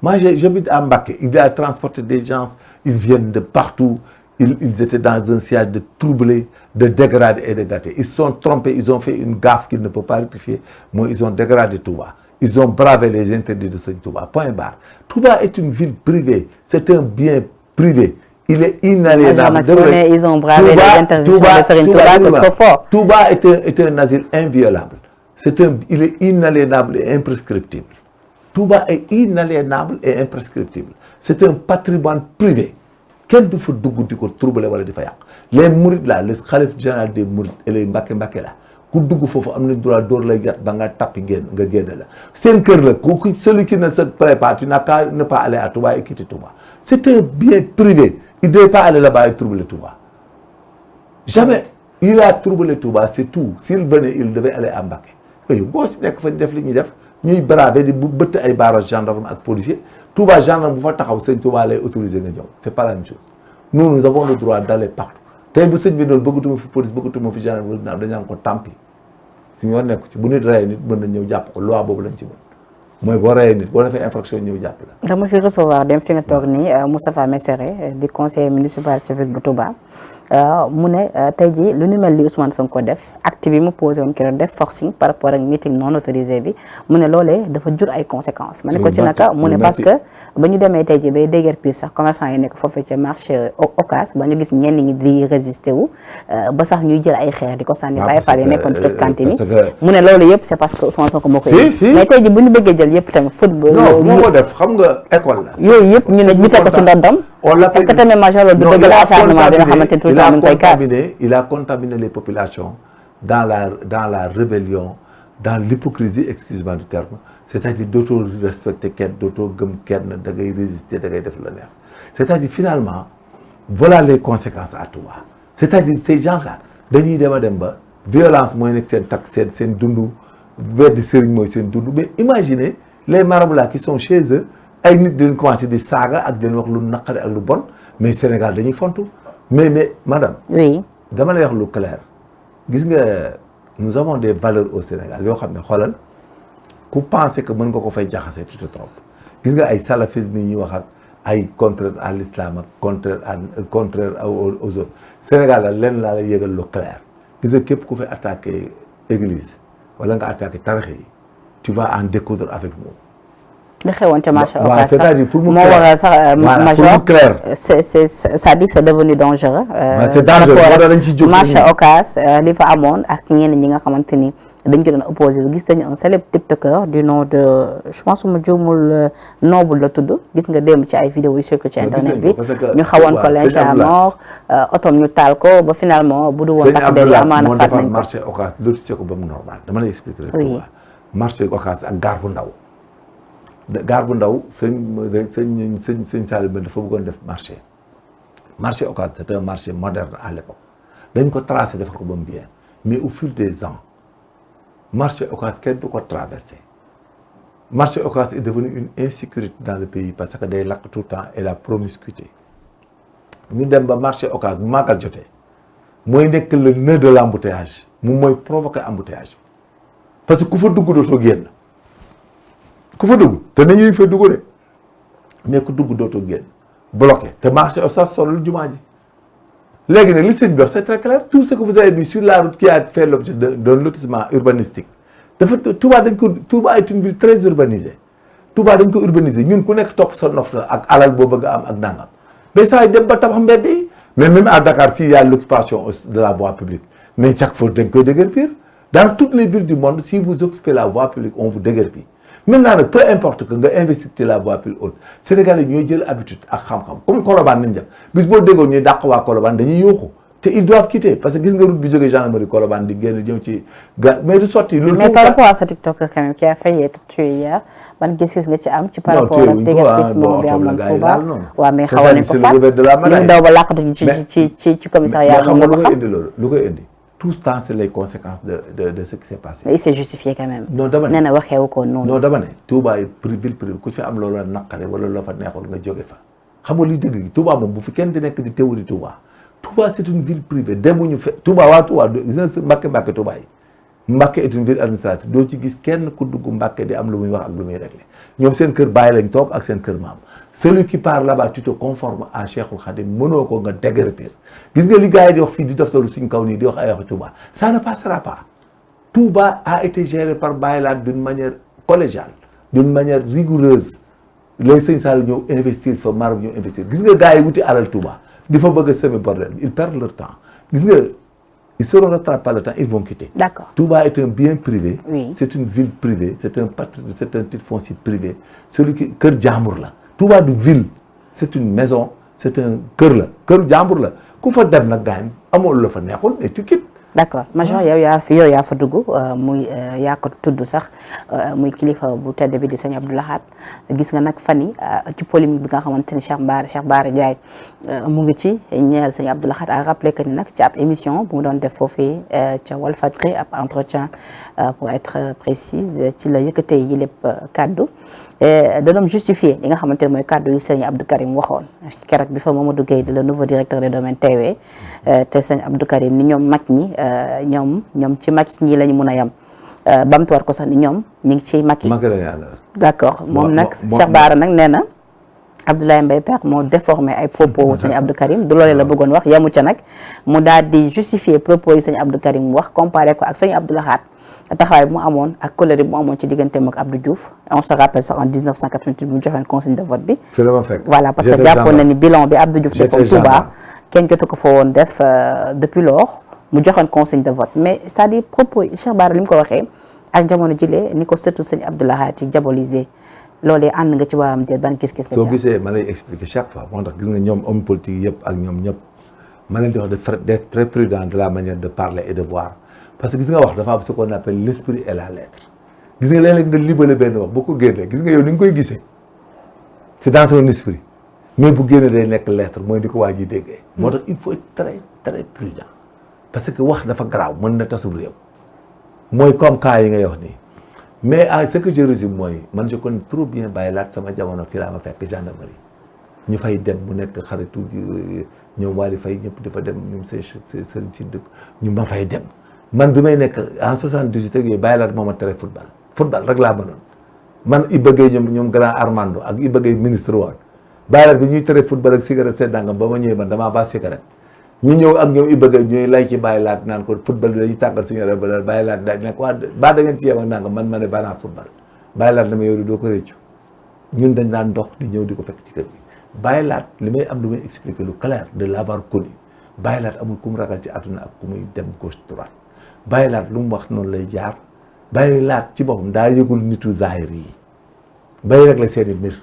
Moi, j'habite à Mbacké. Il a transporté des gens, ils viennent de partout. Ils étaient dans un siège de troublés, de dégradés et de gâtés. Ils se sont trompés, ils ont fait une gaffe qu'ils ne peuvent pas rectifier. Moi, ils ont dégradé Touba. Ils ont bravé les interdits de Touba. Point barre. Touba est une ville privée. C'est un bien privé. Il est inaliénable. Ils ont bravé les interdits de Touba, c'est trop fort. Touba est un asile inviolable. Il est inaliénable et imprescriptible. Touba est inaliénable et imprescriptible. C'est un patrimoine privé. Quel de faut troubler les mourides là, les khalifes général des mourides et les Mbacké là, ku dugg fofu am droit d'or lay gat ba nga tappi nga génn la. Sen kër la celui qui ne se prépare, tu n'as qu'à ne pas aller à Touba et quitter Touba. C'est un bien privé. Il ne devait pas aller là-bas et troubler Touba. Jamais. Il a troublé Touba, c'est tout. S'il venait, il devait aller à Mbacké. ñuy braver di bu bëtt ay barrage gendarme ak policier Touba gendarme bu fa taxaw sëñ Touba lay autorisé nga ñëw c'est pas la même chose nous avons le droit d'aller partout tey bu sëñ bi doon bëggatuma fi police bëggatuma fi gendarme dañu naan ko tampi su ñoo nekk ci bu nit reyee nit mën na ñëw jàpp ko loi boobu lañ ci mën mooy boo reyee nit boo defee infraction ñëw jàpp la. dama fi recevoir dem fi nga toog nii Moustapha Messere di conseiller municipal ci ville bu Touba mu ne tey jii lu ni mel li Ousmane Sonko def acte bi mu posé woon keroog def forcing par rapport ak meeting non autorisé bi mu ne loolee dafa jur ay conséquences. ma ne ko ci naka mu ne parce que ba ñu demee tey jii bay déguerpir sax commerçant yi nekk foofee ca marché Ocass ba ñu gis ñenn ñi di résister wu ba sax ñuy jël ay xeer di ko sànni Baye Fall yi nekkoon ci cantine yi mu ne loolu yëpp c'est parce que Ousmane Sonko moo koy mais tey jii bu ñu bëggee jël yëpp tamit football non moo ko def xam nga école la yooyu yëpp ñu ne ñu teg ko ci ndoddam est-ce que tamit major loolu du dëgg la acharnement bi nga xamante ni tout le temps ñu koy kaas il a contaminé les populations dans la rébellion dans l'hypocrisie excusez-moi du terme c'est-à-dire dootoo respecter kenn dootoo gëm kenn da ngay résister da ngay def la neex c'est-à-dire finalement voilà les conséquences à Touba c'est-à-dire ces gens-là dañuy dem a dem ba violence mooy nekk seen takk seen dundu weddi sëriñ mooy seen dundu mais imaginez les marabouts là qui sont chez eux ay nit dañ commencé di saaga ak dañ wax lu naqari ak lu bon mais Sénégal dañuy fontu mais madame. oui dama lay wax lu clair gis nga nous avons des valeurs au Sénégal yoo xam ne xoolal ku penser que mën nga ko fay jaxase tu te trompes gis nga ay salafisme yi ñuy wax ak ay contraire à l'islam ak contraire aux autres Sénégal la lenn laa lay yëgal lu clair gis nga képp ku fi attaqué église wala nga attaqué tarixa yi tu vas en découdre avec nous. da xewoon ca marché Ocass c'est-à-dire pour mu moo waral sax major clair c'est devenu dangereux. c'est dangereux dañ ci jóg marché Ocass li fa amoon ak ñenn ñi nga xamante ni dañ ci doon opposé gis nañu un célèbre tiktoker du nom de je pense su ma juumul Noble la tudd gis nga démb ci ay vidéo yu circulé ci internet bi ñu xawoon ko lyncher à mort otom ñu taal ko ba finalement bu du woon takk der yi amaana faat nañ ko marché Ocass lotissé ko ba mu normal dama lay expliquer rek marché Ocass ak gaar bu ndaw gaar bu ndaw sëñ Saliou Mbène dafa bëggoon def marché Ocass c'est un marché moderne à l'époque dañ ko tracé defar ko ba mu bien mais au fil des ans marché Ocass kenn du ko traversé marché Ocass est devenu une insécurité dans le pays parce que day lakk tout le temps et la promiscuité ñu dem ba marché Ocass bu màggal jotee mooy nekk le nœud de l'embouteillage moom mooy provoquer embouteillage parce que ku fa dugg dootoo génn ku fa dugg te nañuy fa dugg de mais ku dugg dootoo génn bloqué te marché Ocass solul jumaa ji léegi nag li sëñ bi wax c'est très clair tout ce que vous avez mis sur la route qui a fait l'objet d'un lotissement urbanistique dafa Touba dañ ko Touba est une ville très urbanisée Touba dañ ko urbaniser ñun ku nekk topp sa nof ak alal boo bëgg a am ak nangam mais saa yi dem ba tabax mbedd yi mais même à Dakar s'il y a l'occupation de la voie publique mais chaque fois dañ koy déguerpir dans toutes les villes du monde si vous occupez la voie publique on vous déguerpit maintenant nag peu importe que nga investir ci la voie publique haute Sénégalais ñooy jël habitude ak xam-xam comme Colobane nañ def bis boo déggoo ñuy dàq waa Colobane dañuy yooxu te ils doivent quitter parce que gis nga route bi jógee gendarmerie Colobane di génn ñëw ci mais du sotti loolu mais par rapport à ce TikTok quand même qui a failli être tué hier ban gis-gis nga ci am ci par rapport ak déguerpissement bi amoon Touba waaw mais xawoon nañ ko faat li daw ba làqatu ci commissariat xam nga lu koy indi loolu lu koy indi tout ce temps c'est les conséquences de ce qui s'est passé. mais il s'est justifié quand même. non dama ne nee na waxeewu ko noonu. non dama ne Touba yi ville privée ku fi am loolu naqare wala loo fa neexoon nga jóge fa xam nga li dëgg gi Touba moom bu fi kenn di nekk di théorie Touba Touba c'est une ville privée demuñu fe Touba waa Touba gis nga Mbacké Touba yi Mbacké est une ville administrative doo ci gis kenn ku dugg Mbacké di am lu muy wax ak lu muy régler ñoom seen kër bàyyi lañ toog ak seen kër maam celui qui part là-bas tu te conformes à Cheikhoul Khadim mënoo ko nga déguerpir gis nga li gars yi di wax fii di doftalu suñ kaw nii di wax ay wax Touba ça ne passera pas Touba a été géré par Baye Laat d'une manière collégiale d'une manière rigoureuse léegi sëñ Saliou ñëw investir fa marab ñëw investir gis nga gars yi wuti alal Touba di fa bëgg a semer bordel ils perdent leur temps gis nga ils seront rattrapés par le temps ils vont quitter. D'accord. Touba est un bien privé. Oui. C'est une ville privée c'est un patrimoine c'est un titre foncier privé celui qui kër jàmbur la Touba du ville c'est une maison c'est un kër la kër jàmbur la ku fa dem nag gaañ amoo la fa neexul mais tu quittes d'accord major yow yaa fa dugg muy yaa ko tudd sax muy kilifa bu tedd bi di sëñ Abdou Lahad gis nga nag fan yi ci polémique bi nga xamante ni Cheikh Bara Ndiaye mu ngi ci ñeel sëñ Abdou Lahad a rappelé que ni nag ci ab émission bu mu doon def foofee ca Walfadjri ab entretien pour être précise ci la yëkkatee yi lépp kaddu da doon justifier li nga xamante ne mooy kaddu yu sëñ Abdou Karim waxoon ci keroog bi fa Mamadou Gueye di le nouveau directeur des domaines teewee te sëñ Abdou Karim ni ñoom mag ñi ñoom ci mag ñi lañu mun a yem bamtuwaat ko sax ni ñoom ñu ngi ci mag yi d'accord moom nag Cheikh Bara nag nee na Abdoulaye Mbaye Pekh moo déformé ay propos sëñ Abdou Karim du loolee la bëggoon wax yamu ca nag mu daal di justifier propos yi sëñ Abdou Karim wax comparé ko ak sëñ Abdou Lahad taxawaay bu mu amoon ak colère bu mu amoon ci digganteem ak Abdou Diouf on se rappelle ça en 1988 bu mu joxoon consigne de vote bi voilà parce que jàppoon na ni bilan bi Abdou Diouf defoon Touba kenn jotu ko fa woon def depuis lors mu joxoon consigne de vote mais c'est-à-dire propos yi Cheikh Bara li mu ko waxee ak jamono jilee ni ko sëtu sëñ Abdou Lahad yi diabolisé loolee ànd nga ci waam jël ban gis-gis nga soo gisee ma lay expliquer chaque fois moo tax gis nga ñoom homme politique yëpp ak ñoom ñëpp ma leen di wax d'être très prudent de la manière de parler et de voir parce que gis nga wax dafa am ce qu'on appelle l'esprit et la lettre gis nga léeg-léeg nga libale benn wax boo ko génnee gis nga yow ni nga koy gisee c'est dans son esprit mais bu génnee day nekk lettre mooy di ko waa ji déggee moo tax il faut être très très prudent parce que wax dafa garaaw mën na tasum réew mooy comme cas yi ngay wax nii mais ce que je résume mooy man je connais trop bien Baye Laat sama jamono fii laa ma fekk gendarmerie ñu fay dem mu nekk xaritu ñoom Waly Faye ñëpp dafa dem ñoom seen ci dëkk ñu ma fay dem man bi may nekk en 78 ak yooyu Baye Laat moo ma tere football rek laa mënoon man Iba Gueye ñoom grand Armando ak Iba Gueye ministre woon Baye Laat bi ñuy tere football ak cigarette seen dangam ba ma ñëwee man damaa ba cigarette ñu ñëw ak ñoom Iba Gueye ñooy lay ci Baye Laat naan ko football bi dañuy tàggal suñu yaram ba Baye Laat daal nekk waa ba da ngeen ci yem ak nangam man ma ne banaa football Baye Laat dama yow doo ko réccu ñun dañ daan dox di ñëw di ko fekk ci kër gi Baye Laat li may am lu may expliquer lu clair de l'avoir connu Baye Laat amul ku mu ragal ci àdduna ak ku muy dem gauche droite Baye Laat lu mu wax noonu lay jaar Baye Laat ci boppam daa yëgul nitu zahir yi bay rek la seeni mbir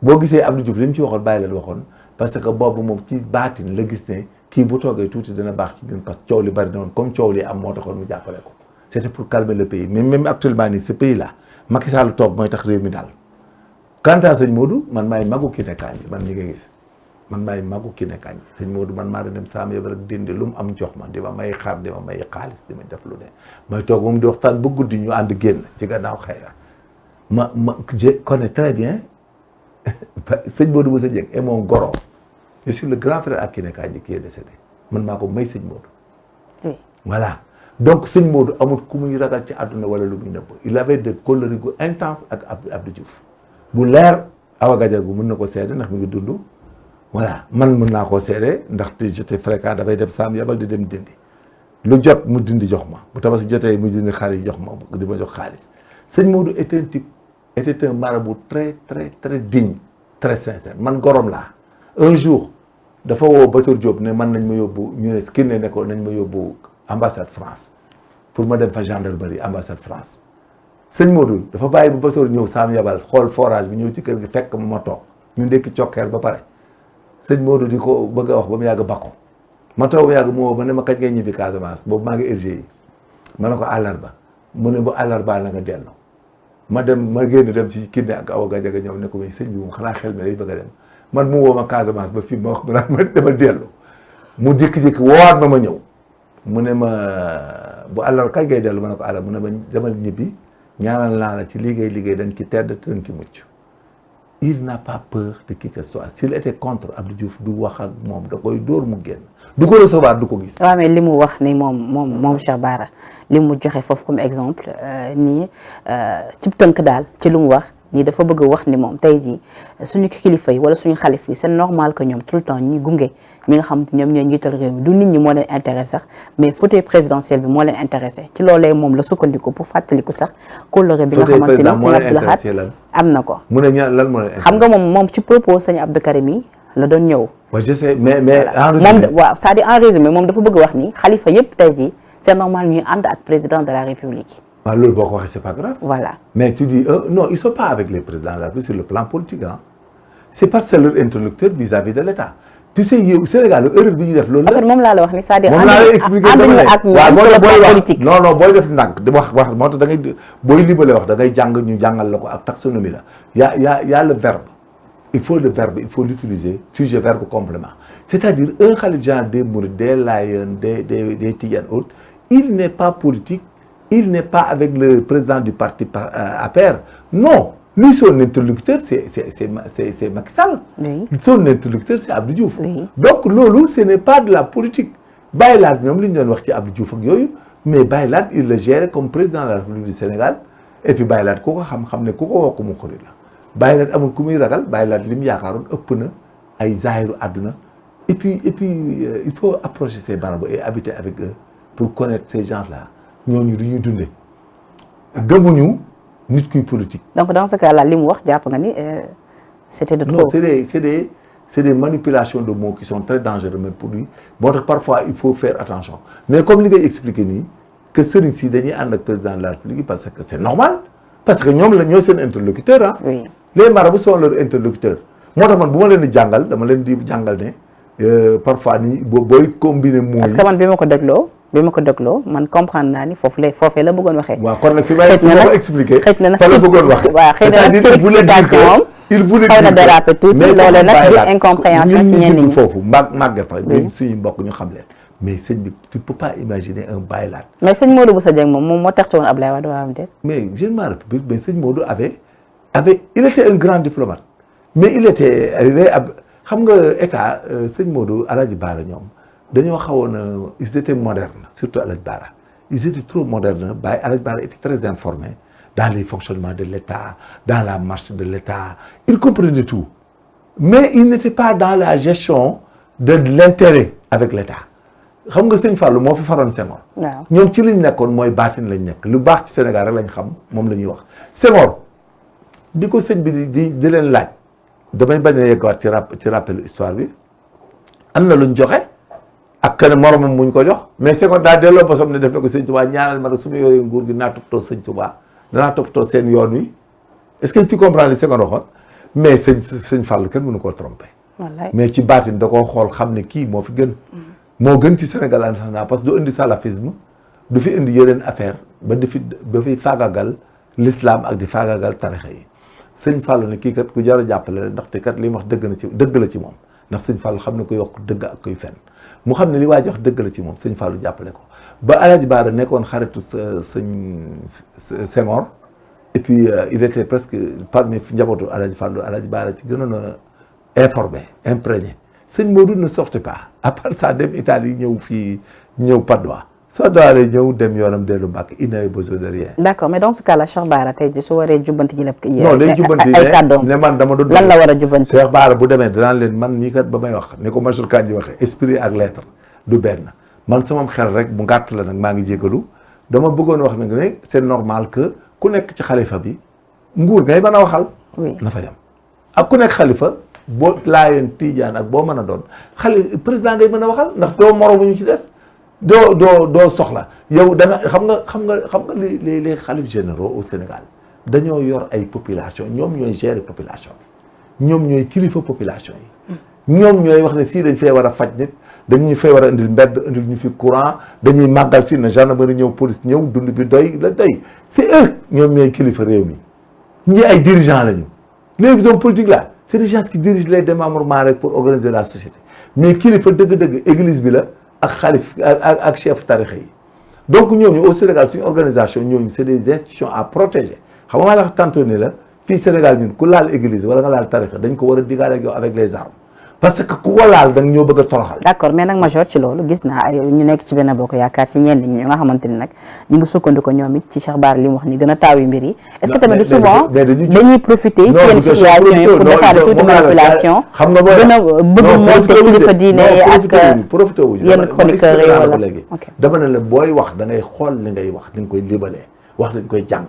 boo gisee Abdou Diouf li mu ci waxoon Baye Laat waxoon parce que boobu moom ci baatin la gis ne kii bu toogee tuuti dina baax ci ñun parce que coow li bari na woon comme coow li am moo taxoon mu jàppale ko c'était pour calmer le pays mais même actuellement nii ce pays là Macky Sall toog mooy tax réew mi daal quant à sëñ Modou man maay magu ki nekkaan yi man ñi nga gis man maay magu ki nekkaan yi sëñ Modou man maa dem saam yëpp rek dindi lu mu am jox ma di ma may xar di ma may xaalis di ma def lu ne may toog moom di waxtaan ba guddi ñu ànd génn ci gannaaw xëyra ma je connais très bien sëñ Modou Moussa Dieng et mon goro je suis le grand frère ak Kiné Kandji qui est décédé man maa ko may sëñ Modou. Oui. Voilà donc sëñ Modou amul ku muy ragal ci àdduna wala lu muy nëbb il avait de colère gu intense ak Abdou Diouf bu leer Awa Gadiaga mën na ko seede ndax mi ngi dund voilà man mën naa koo seede ndaxte j'étais fréquent dafay def saam yabal di dem dindi lu jot mu dindi jox ma bu tabaski jotee mu dindi xar yi jox ma di ma jox xaalis sëñ Modou était un type était un marabout très très très digne très sincère man gorom laa. Un jour dafa woo Bator Diop ne man nañ ma yóbbu ñu ne Kiné ne ko nañ ma yóbbu ambassade France pour ma dem fa gendarmerie ambassade France sëñ Modou dafa bàyyi bu Bator ñëw saam yabal xool forage bi ñëw ci kër gi fekk ma toog ñu ndekki cokkeer ba pare sëñ Modou di ko bëgg a wax ba mu yàgg bakko ma toog ba yàgg mu woo ma ne ma kañ ngay ñibbi Casamance boobu maa ngi RGI ma ne ko àllarba mu ne bu àllarba la nga dellu ma génn dem ci Kiné ak Awa Gadiaga ñoom ne ko mais sëñ bi moom xanaa xel mi day bëgg a dem man mu woo ma Casamance ba fii ma wax ma naan ma demal dellu mu jékki-jékki woowaat ma ñëw mu ne ma bu àllar kañ ngay dellu ma ne ko àllar mu ne ma demal ñibbi ñaanal naa la ci liggéey da nga ci tedd te da nga ci mucc il n'a pas peur de qui que ce soit s'il était contre Abdou Diouf du wax ak moom da koy dóor mu génn du ko recevoir du ko gis. waaw mais li mu wax ni moom Cheikh Bara li mu joxe foofu comme exemple nii ci tënk daal ci lu mu wax. nii dafa bëgg wax ni moom tey jii suñu kilifa yi wala suñu xalif yi c'est normal que ñoom tout le temps ñuy gunge ñi nga xam te ñoom ñooy njiital réew mi du nit ñi moo leen intéressé sax mais fauteuil présidentiel bi moo leen intéressé ci loolee moom la sukkandiku pour fàttaliku sax kóllëre bi nga xamante ni sëñ Abdou Lahad am na ko mu ne lan moo leen xam nga moom ci propos sëñ Abdou Karim yi la doon ñëw je sais mais en résumé moom waaw c'est-à-dire en résumé moom dafa bëgg wax ni xalifa yëpp tey jii c'est normal ñuy ànd ak président de la République. waaw loolu boo ko waxee c'est pas grave. Voilà. Mais tu dis non ils sont pas avec les présidents de la République sur le plan politique ah. C'est parce que c'est leur interlocuteur vis-à-vis de l'État. tu sais yow Sénégal erreur bi ñu def loolu la. en fait moom laa la wax ni c'est-à-dire. moom laa lay expliqué ànduñu ak ñoom sur le plan politique. non booy def ndànk di wax moo tax da ngay booy libale wax da ngay jàng ñu jàngal la ko ak taxonomie la y a le verbe il faut le verbe il faut l'utiliser sujet verbe complément c'est-à-dire un khalife général des Mourides des Layènes des Tidianes autres il n'est pas politique il n'est pas avec le président du parti APR non. Lui, son interlocuteur, c'est Macky Sall. Oui. Son interlocuteur, c'est Abdou Diouf. Oui. Donc, loolu, ce n'est pas de la politique. Baye Laat ñoom li ñu doon wax ci Abdou Diouf ak yooyu mais Baye Laat il le gère comme président de la République du Sénégal et puis Baye Laat ku ko xam ne ku ko wokk mu xuri la Baye Laat amul ku muy ragal Baye Laat li mu yaakaaroon ëpp na ay zaahiru àdduna et puis il faut approcher ces marabouts et habiter avec eux pour connaître ces gens-là ñooñu du ñuy dundee gëmuñu nit kuy politique. Donc dans ce cas-là li mu wax jàpp nga ni c'était de trop. Non, c'est des manipulations de mots qui sont très dangereux même pour lui moo tax parfois il faut faire attention mais comme li ngay expliquer nii que sëriñ si dañuy ànd ak président de la République parce que c'est normal parce que ñoom la ñoo seen interlocuteur ah. Oui. Les marabouts sont leurs interlocuteurs moo tax man bu ma leen di jàngal dama leen di jàngal ne parfois ni booy combiner mots yi. parce que man bi ma ko dégloo man comprendre naa ni foofee la bëggoon waxee. waaw kon nag fi may ko expliquer. xëj na nag fa la bëggoon waxee. waaw xëy na nag ci explication am. il voulait xaw na déraper tuuti loolee nag di incompréhension ci ñenn ñi. foofu màgget fa ñun suñu mbokk ñu xam leen mais sëñ bi tu peux pas imaginer un Baye Laat. mais sëñ Modou Bousso Dieng moom moo tax ci woon Ablaye Wade waa am déet. mais je ne m'en rappelle mais sëñ Modou avait il était un grand diplomate mais il était xam nga état sëñ Modou Alaaji Baara ñoom dañoo xawoon ils étaient modernes surtout Alaaji Baara ils étaient trop modernes Baye Alaaji Baara était très informé dans les fonctionnements de l'État dans la marche de l'État il comprenait tout mais il n'était pas dans la gestion de l'intérêt avec l'État xam nga sëñ Fallou moo fi faroon Senghor. waaw ñoom ci liñ nekkoon mooy baatin lañ nekk lu baax ci Sénégal rek lañ xam moom la ñuy wax Senghor di ko sëñ bi di leen laaj damay bañ a yeggaat ci rappel histoire bi am na luñ joxe ak kenn moromam muñ ko jox mais Senghor daa delloo bosam ne def na ko sëñ Touba ñaanal ma rek su ma yoree nguur gi naa toppatoo sëñ Touba danaa toppatoo seen yoon wi est-ce que tu comprends li Senghor waxoon mais sëñ Fallou kenn mënu koo tromper. wallaay mais ci baatin da koo xool xam ne kii moo fi gën. moo gën ci Sénégal en parce que du indi salafisme du fi indi yeneen affaire ba fi faagagal l'islam ak di faagagal tarixa yi sëñ Fallou ne kii kat ku jar a jàppale la ndaxte kat li mu wax dëgg la ci moom ndax sëñ Fallou xam ne ko yokk dëgg ak koy fenn mu xam ne li waa ji wax dëgg la ci moom sëñ Fallou jàppale ko ba Alaaji Baara nekkoon xaritu sëñ Senghor et puis il était presque parmi njabootu Alaaji Fallou Alaaji Baara ci gënoon a informé imprégné sëñ Modou ne sortait pas à part ça dem Italie ñëw Padoa soo dooree ñëw dem yoonam dellu Mbàkke il n'avait besoin de rien. d'accord mais dans ce cas là Cheikh Bara tey jii su waree jubbanti ji lépp. non day jubbanti ay kàddoom ne man dama doon. lan la war a jubbanti. Cheikh Bara bu demee danaan leen man mii kat ba may wax ne ko Major Kandji waxee esprit ak lettre du benn man sama xel rek bu gàtt la nag maa ngi jégalu dama bëggoon wax nag ne c'est normal que ku nekk ci xalifa bi nguur ngay mën a waxal. oui na fa yam ak ku nekk xalifa. boo laayeen Tiijaan ak boo mën a doon président ngay mën a waxal ndax doo moromu ñu ci des doo soxla yow da nga xam nga les xalif généraux au Sénégal dañoo yor ay population ñoom ñooy gérer population bi ñoom ñooy kilifa population yi ñoom ñooy wax ne fii dañ fee war a faj nit dañuy fee war a indil mbedd indil ñu fi courant dañuy màggal si na gendarmerie ñëw police ñëw dund bi doy c'est eux ñoom ñooy kilifa réew mi ñi ay dirigeants lañu les hommes politiques là c'est des gens qui dirigent les démembrements rek pour organiser la société mais kilifa dëgg-dëgg église bi la ak xalif ak chef tarixa yi donc ñooñu au Sénégal suñu organisation ñooñu c'est des institutions à protéger xam nga maa la wax tantôt ne la fii Sénégal ñun ku laal église wala nga laal tarixa dañ ko war a digaale ak yow avec les armes parce que ku ko laal da nga ñoo bëgg a toroxal. d'accord mais nag major ci loolu gis naa ay ñu nekk ci Benno Bokk Yaakaar ci ñenn ñi nga xamante ni nag ñu ngi sukkandiku ñoom it ci Cheikh Bara li mu wax ni gën a taawi mbir yi. est-ce que tamit souvent dañuy profiter ci yenn situation yi pour defaale tuuti manipulation. xam nga gën a bëgg monter kilifa diine ak profité wuñu yenn chroniqueurs yi wala léegi dama ne la booy wax da ngay xool li ngay wax li nga koy libalee wax dañ koy jàng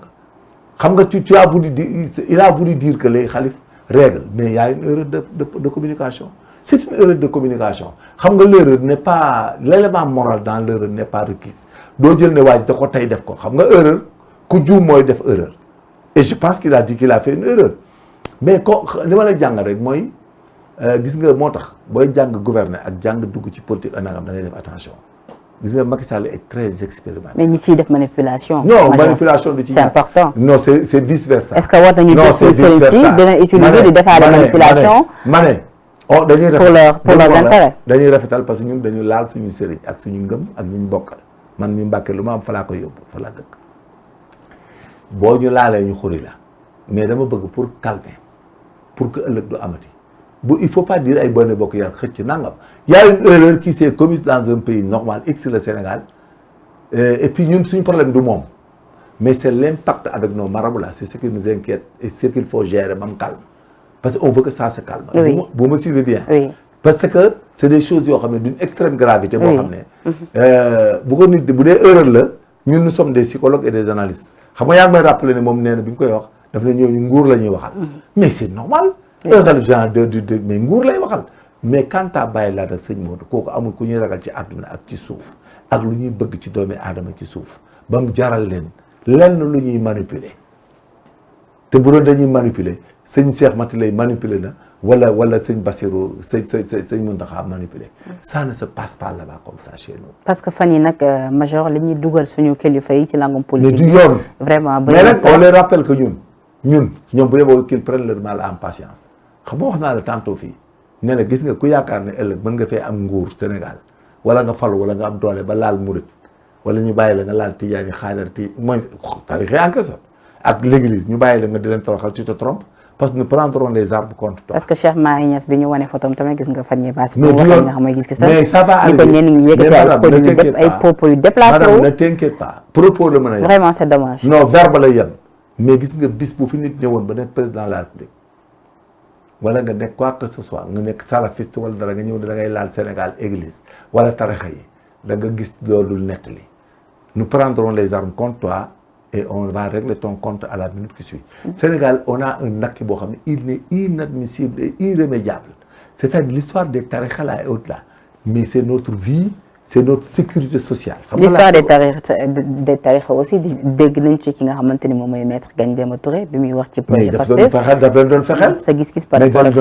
xam nga tu as voulu dire il a voulu dire que les xalif règle mais il y a une erreur de communication. C'est une erreur de communication xam nga l'erreur n'est pas l'élément moral dans l'erreur n'est pas requis doo jël ne waa ji da ko tey def ko xam nga erreur ku juum mooy def erreur et je pense qu'il a dit qu'il a fait une erreur mais ko li ma la jàng rek mooy gis nga moo tax booy jàng gouverner ak jàng dugg ci politique nangam da ngay def attention gis nga Macky Sall est très expérimenté. mais ñi ciy def manipulation. non manipulation du ci c'est important. non c'est vice versa. est-ce que war nañu gis sëriñ si dina utiliser di defaale manipulation. dañuy pour leurs intérêts. dañuy rafetal parce que ñun dañu laal suñu sëriñ ak suñu ngëm ak ñu bokkal man mi Mbàkke lu ma am fa laa koy yóbbu fa laa dëkk boo ñu laalee ñu xuri la mais dama bëgg pour calmer pour que ëllëg du amati il faut pas dire ay bonne bokk yar xëcc nangam y a une erreur qui s'est commise dans un pays normal X le Sénégal et puis ñun suñu problème du moom mais c'est l'impact avec nos marabouts là c'est ce qui nous inquiète et ce qu'il faut gérer même calme parce qu'on veut que ça se calme. Oui. Vous me suivez bien. Oui. Parce que c'est des choses d'une extrême gravité. Oui. Bu dee erreur la ñun nous sommes des psychologues et des analystes xam nga yaa ngi may rappeler ne moom nee na bi ñu koy wax daf ne ñooñu nguur la ñuy waxal. mais c'est normal. un xalif général de mais nguur lay waxal. mais quant à bàyyi laa dal sëñ Modou kooku amul ku ñuy ragal ci àdduna ak ci suuf ak lu ñuy bëgg ci doomi aadama ci suuf ba mu jaral leen lenn lu ñuy manipuler te bu doon dañuy manipuler. sëñ Cheikh Mati lay manipulé na wala sëñ Bassirou sëñ Mountakha manipulé ça ne se passe pas là-bas comme ça chez nous. parce que fan yi nag major li ñuy dugal suñu kilifa yi ci langum politique. mais du yoon vraiment mais nag on les rappelle que ñun ñoom bu yeboo qu'ils prennent leur mal en patience xam nga wax naa la tantôt fii nee na gis nga ku yaakaar ne ëllëg mën nga fee am nguur Sénégal wala nga falu wala nga am doole ba laal murit wala ñu bàyyi la nga laal Tijaani Xaadar mooy tarix en question ak l'église ñu bàyyi la nga di leen toroxal tu te trompes. parce que nous prendrons les armes contre toi. parce que Cheikh Mahi Niass bi ñu wane photom tamit gis nga fan yii baas. mais nga xam mooy gis-gis mais ça va arriver ko ñenn ñi yëkkati ay propos yu déplacé madame ne t'inquiète pas propos la mën a yem. vraiment c'est dommage. non verbe la yem mais gis nga bis bu fi nit ñëwoon ba nekk président de la République wala nga nekk quoi que ce soit nga nekk salafiste wala dara nga ñëw ne da ngay laal Sénégal église wala tarixa yi da nga gis loolu nettali nous prendrons les armes contre toi. Et on va régler ton compte à la minute qui suit. Sénégal, on a un acquis boo xam ne il est inadmissible et irrémédiable. C'est-à-dire l'histoire des tarixa là et autres là. Mais c'est notre vie, c'est notre sécurité sociale. L'histoire des tarixa aussi dégg nañ ci ki nga xamante ni moom mooy maître Ngagne Demba Touré bi muy wax ci projet Pastef. daf leen doon fexeel. sa gis-gis par rapport ak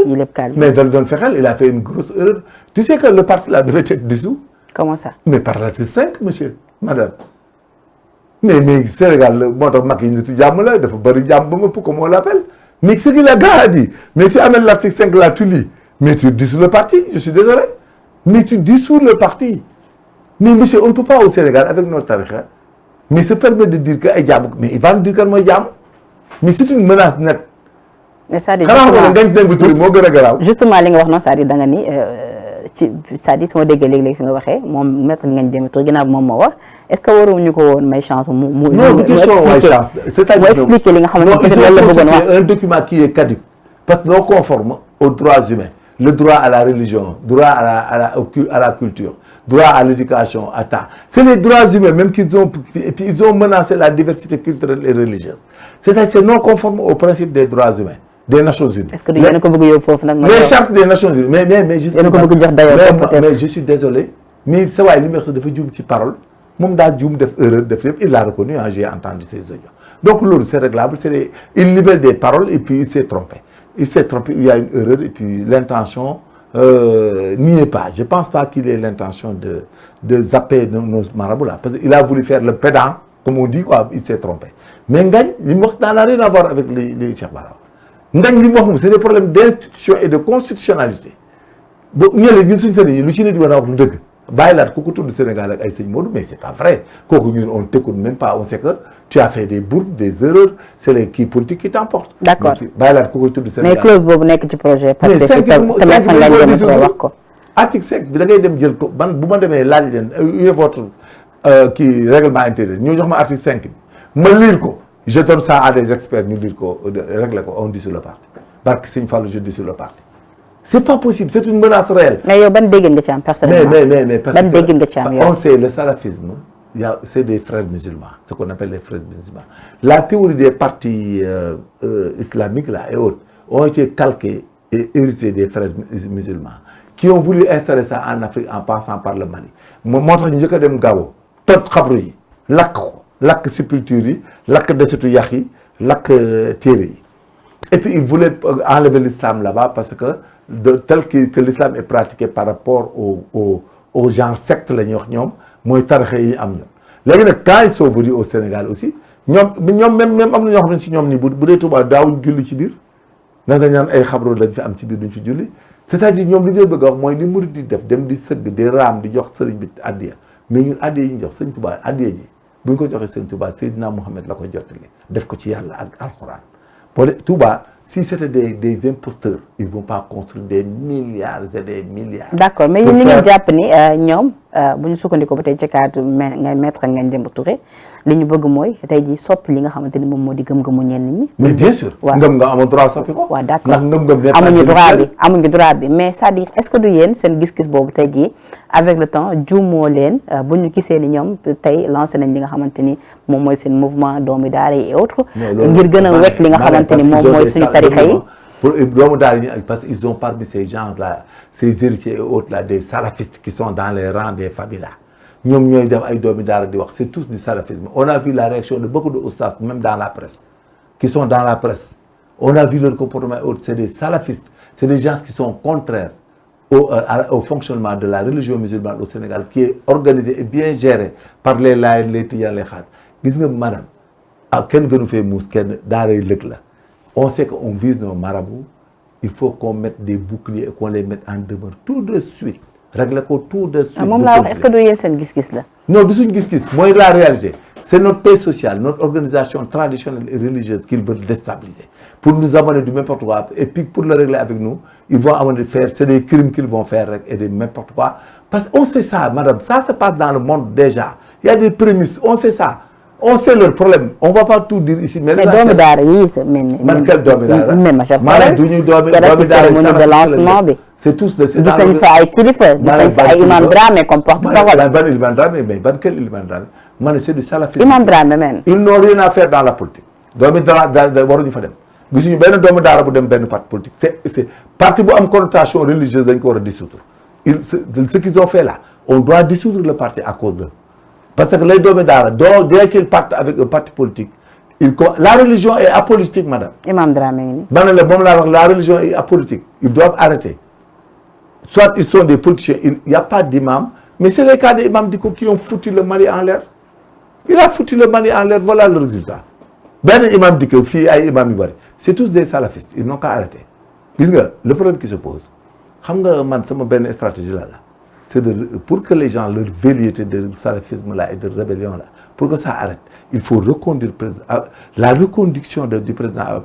yi lépp kaal. mais daf doon fexeel il a fait une grosse erreur. Tu sais que le parti là devait être dissous. Comment ça? Mais par l'article 5, monsieur, madame. mais Sénégal moo tax Macky nitu jàmm la dafa bëri jàmm ba ma pour comme on l'appelle mais ce qu'il a gars dit mais tu amènes l'article 5 là tu lis mais tu dissous le parti je suis désolé mais tu dissous le parti mais monsieur on ne peut pas au Sénégal avec notre tarixa mais se permettre de dire que ay jàmm mais il va nous dire kan mooy jàmm mais c'est une menace nette. mais c'est-à-dire moo gën a garaaw. justement li nga wax noonu c'est-à-dire da nga ni ci c'est-à-dire su ma déggee léegi-léegi fi nga waxee moom maître Ngagne Demba Touré ginnaaw moom moo wax est-ce que waruñu ko woon may chance mu expliquer li nga xamante ne loolu la bëggoon wax un document qui est caduc parce que non conforme aux droits humains le droit à la religion droit à la culture droit à l'éducation à temps c'est les droits humains même qu'ils ont et puis ils ont menacé la diversité culturelle et religieuse c'est-à-dire c'est non conforme au principe des droits humains des Nations Unies. Est-ce que du yéen a ko bëgg yóbbu foofu nag. les chartes des Nations Unies mais yéen a ko bëgg jox dayoo peut-être mais je suis désolé mais sa waay li mu wax dafa juum ci parole moom daa juum def erreur def lépp il l'a reconnu j'ai entendu ses audios donc loolu c'est réglable il libère des paroles et puis il s'est trompé il y a une erreur et puis l'intention n'y est pas je pense pas qu'il ait l'intention de zapper nos marabouts là parce qu'il a voulu faire le pédant comme on dit quoi il s'est trompé mais Ngagne li mu wax n'a rien à voir avec les Cheikh Bara Ngagne li mu wax moom c'est des problèmes d'institution et de constitutionnalité ba ñële ñun suñu sëriñ yi lu ci nit war a wax lu dëgg bàyyi laat ku ko tudd Sénégal ak ay sëñ Modou mais c'est pas vrai kooku ñun on t'écoute même pas on sait que tu as fait des bourdes des erreurs c'est les kii politiques qui t'emportent. d'accord bàyyi laat ku ko tudd Sénégal mais clause boobu nekk ci projet. parce que tamit Ngagne Demba Touré wax ko. article 5 bi da ngay dem jël ko man bu ma demee laaj leen votre kii règlement intérieur ñu jox ma article 5 bi ma lire ko. je donne ça à des experts ñu dire ko régler ko on dissout le parti barke Sëñ Fallou je dissous le parti c'est pas possible c'est une menace réelle. mais yow ban déggin nga ci am personnellement. mais parce ban déggin nga ci am yow. on sait le salafisme c'est des frères musulmans ce qu'on appelle les frères musulmans la théorie des partis islamiques là et autres ont été calqués et hérités des frères musulmans qui ont voulu installer ça en Afrique en passant par le Mali moo tax ñu njëkk a dem Gao toj xabru yi lakk ko. lakk sépulture yi lakk desitu yax yi lakk téere yi et puis il voulait enlever l'islam là-bas parce que tel que l'islam est pratiqué par rapport au genre secte la ñuy wax ñoom mooy tarixa yi am ñoom léegi nag quand ils sont venus au Sénégal aussi ñoom même am na ñoo xam ne ci ñoom nii bu dee Touba daawuñ julli ci biir ndax dañ naan ay xabro lañ fi am ci biir duñ fi julli c'est-à-dire ñoom li ñuy bëgg a wax mooy li murid di def dem di sëgg di raam di jox sëriñ bi addiya mais ñun addiya yi ñu jox sëñ Touba addiya ji bu ñu ko joxee sëñ Touba Seydina Mouhamed la ko jottali def ko ci yàlla ak alxuraan boo de Touba si c'était des imposteurs ils vont pas construire des milliards et des milliards. D'accord mais yéen li ngeen jàpp ni ñoom bu ñu sukkandikoo ba tey ci cadre ngay maître Ngagne Demba Touré li ñu bëgg mooy tey jii soppi li nga xamante ni moom moo di gëm-gëmu ñenn ñi. mais bien sûr. waaw ngëm nga amoon droit soppi ko. waaw d'accord ndax ngëm-ngëm amuñu droit bi mais c'est-à-dire est-ce que du yéen seen gis-gis boobu tey jii avec le temps juumoo leen bu ñu gisee ni ñoom tey lancé nañ li nga xamante ni moom mooy seen mouvement doomi daara et autres. ngir gën a wekk li nga xamante ni moom mooy suñu tarixa yi. pour doomu daara yi parce que ils ont parmi ces gens là ces héritiers et autres là des salafistes qui sont dans les rangs des familles là ñoom ñooy def ay doomi daara di wax c'est tous du salafisme on a vu la réaction de beaucoup de oustas même dans la presse qui sont dans la presse on a vu leur comportement et autres c'est des salafistes c'est des gens qui sont contraires au fonctionnement de la religion musulmane au Sénégal qui est organisée et bien gérée par les Layènes les Tidianes les Khadres gis nga maanaam kenn gënu fee muus kenn daara yi lëg la on sait qu'on vise nos marabouts il faut qu'on mette des boucliers et qu'on les mette en demeure tout de suite régler ko tout de suite. moom laa wax est-ce que du yéen seen gis-gis la. non du suñu gis-gis mooy la réalité c'est notre paix sociale notre organisation traditionnelle et religieuse qu'ils veulent déstabiliser pour nous amener du n'importe quoi et puis pour le régler avec nous ils vont amener faire c'est des crimes qu'ils vont faire rek et de n'importe quoi parce qu'on sait ça madame ça se passe dans le monde déjà il y a des prémices on sait ça. On sait leur problème on va pas tout dire ici. mais doomu daara yi sa man quel doomu daara. mais ma chère maanaam du ñuy doomu daara de lancement bi. c'est tous de. gis nañ fa ay kilifa gis nañ fa ay imam Dramé comme porte-parole. ban imam Dramé mais ban quel imam Dramé ma ne c'est du salafisme. imam Dramé men. ils n'ont rien à faire dans la politique. doomu daara waruñu fa dem gisuñu benn doomu daara bu dem benn parti politique c'est parti bu am connotation religieuse dañ ko war a dissoudre ce qu'ils ont fait là on doit dissoudre le parti à cause d'eux. Parce que les doomi daara dès qu'ils partent avec un parti politique la religion est apolitique madame. imam Dramé ngi nii. ma ne la moom laa wax la religion est apolitique ils doivent arrêter soit ils sont des politiciens il y a pas d'imam mais c'est les cas des imams qui ont foutu le Mali en l'air il a foutu le Mali en l'air voilà le résultat benn imam Dicko fii ay imam yu bari c'est tous des salafistes ils n'ont qu'à arrêter gis nga le problème qui se pose xam nga man sama benn stratégie la c'est pour que les gens leur velléité de salafisme là et de rébellion là pour que ça arrête il faut reconduire la reconduction du président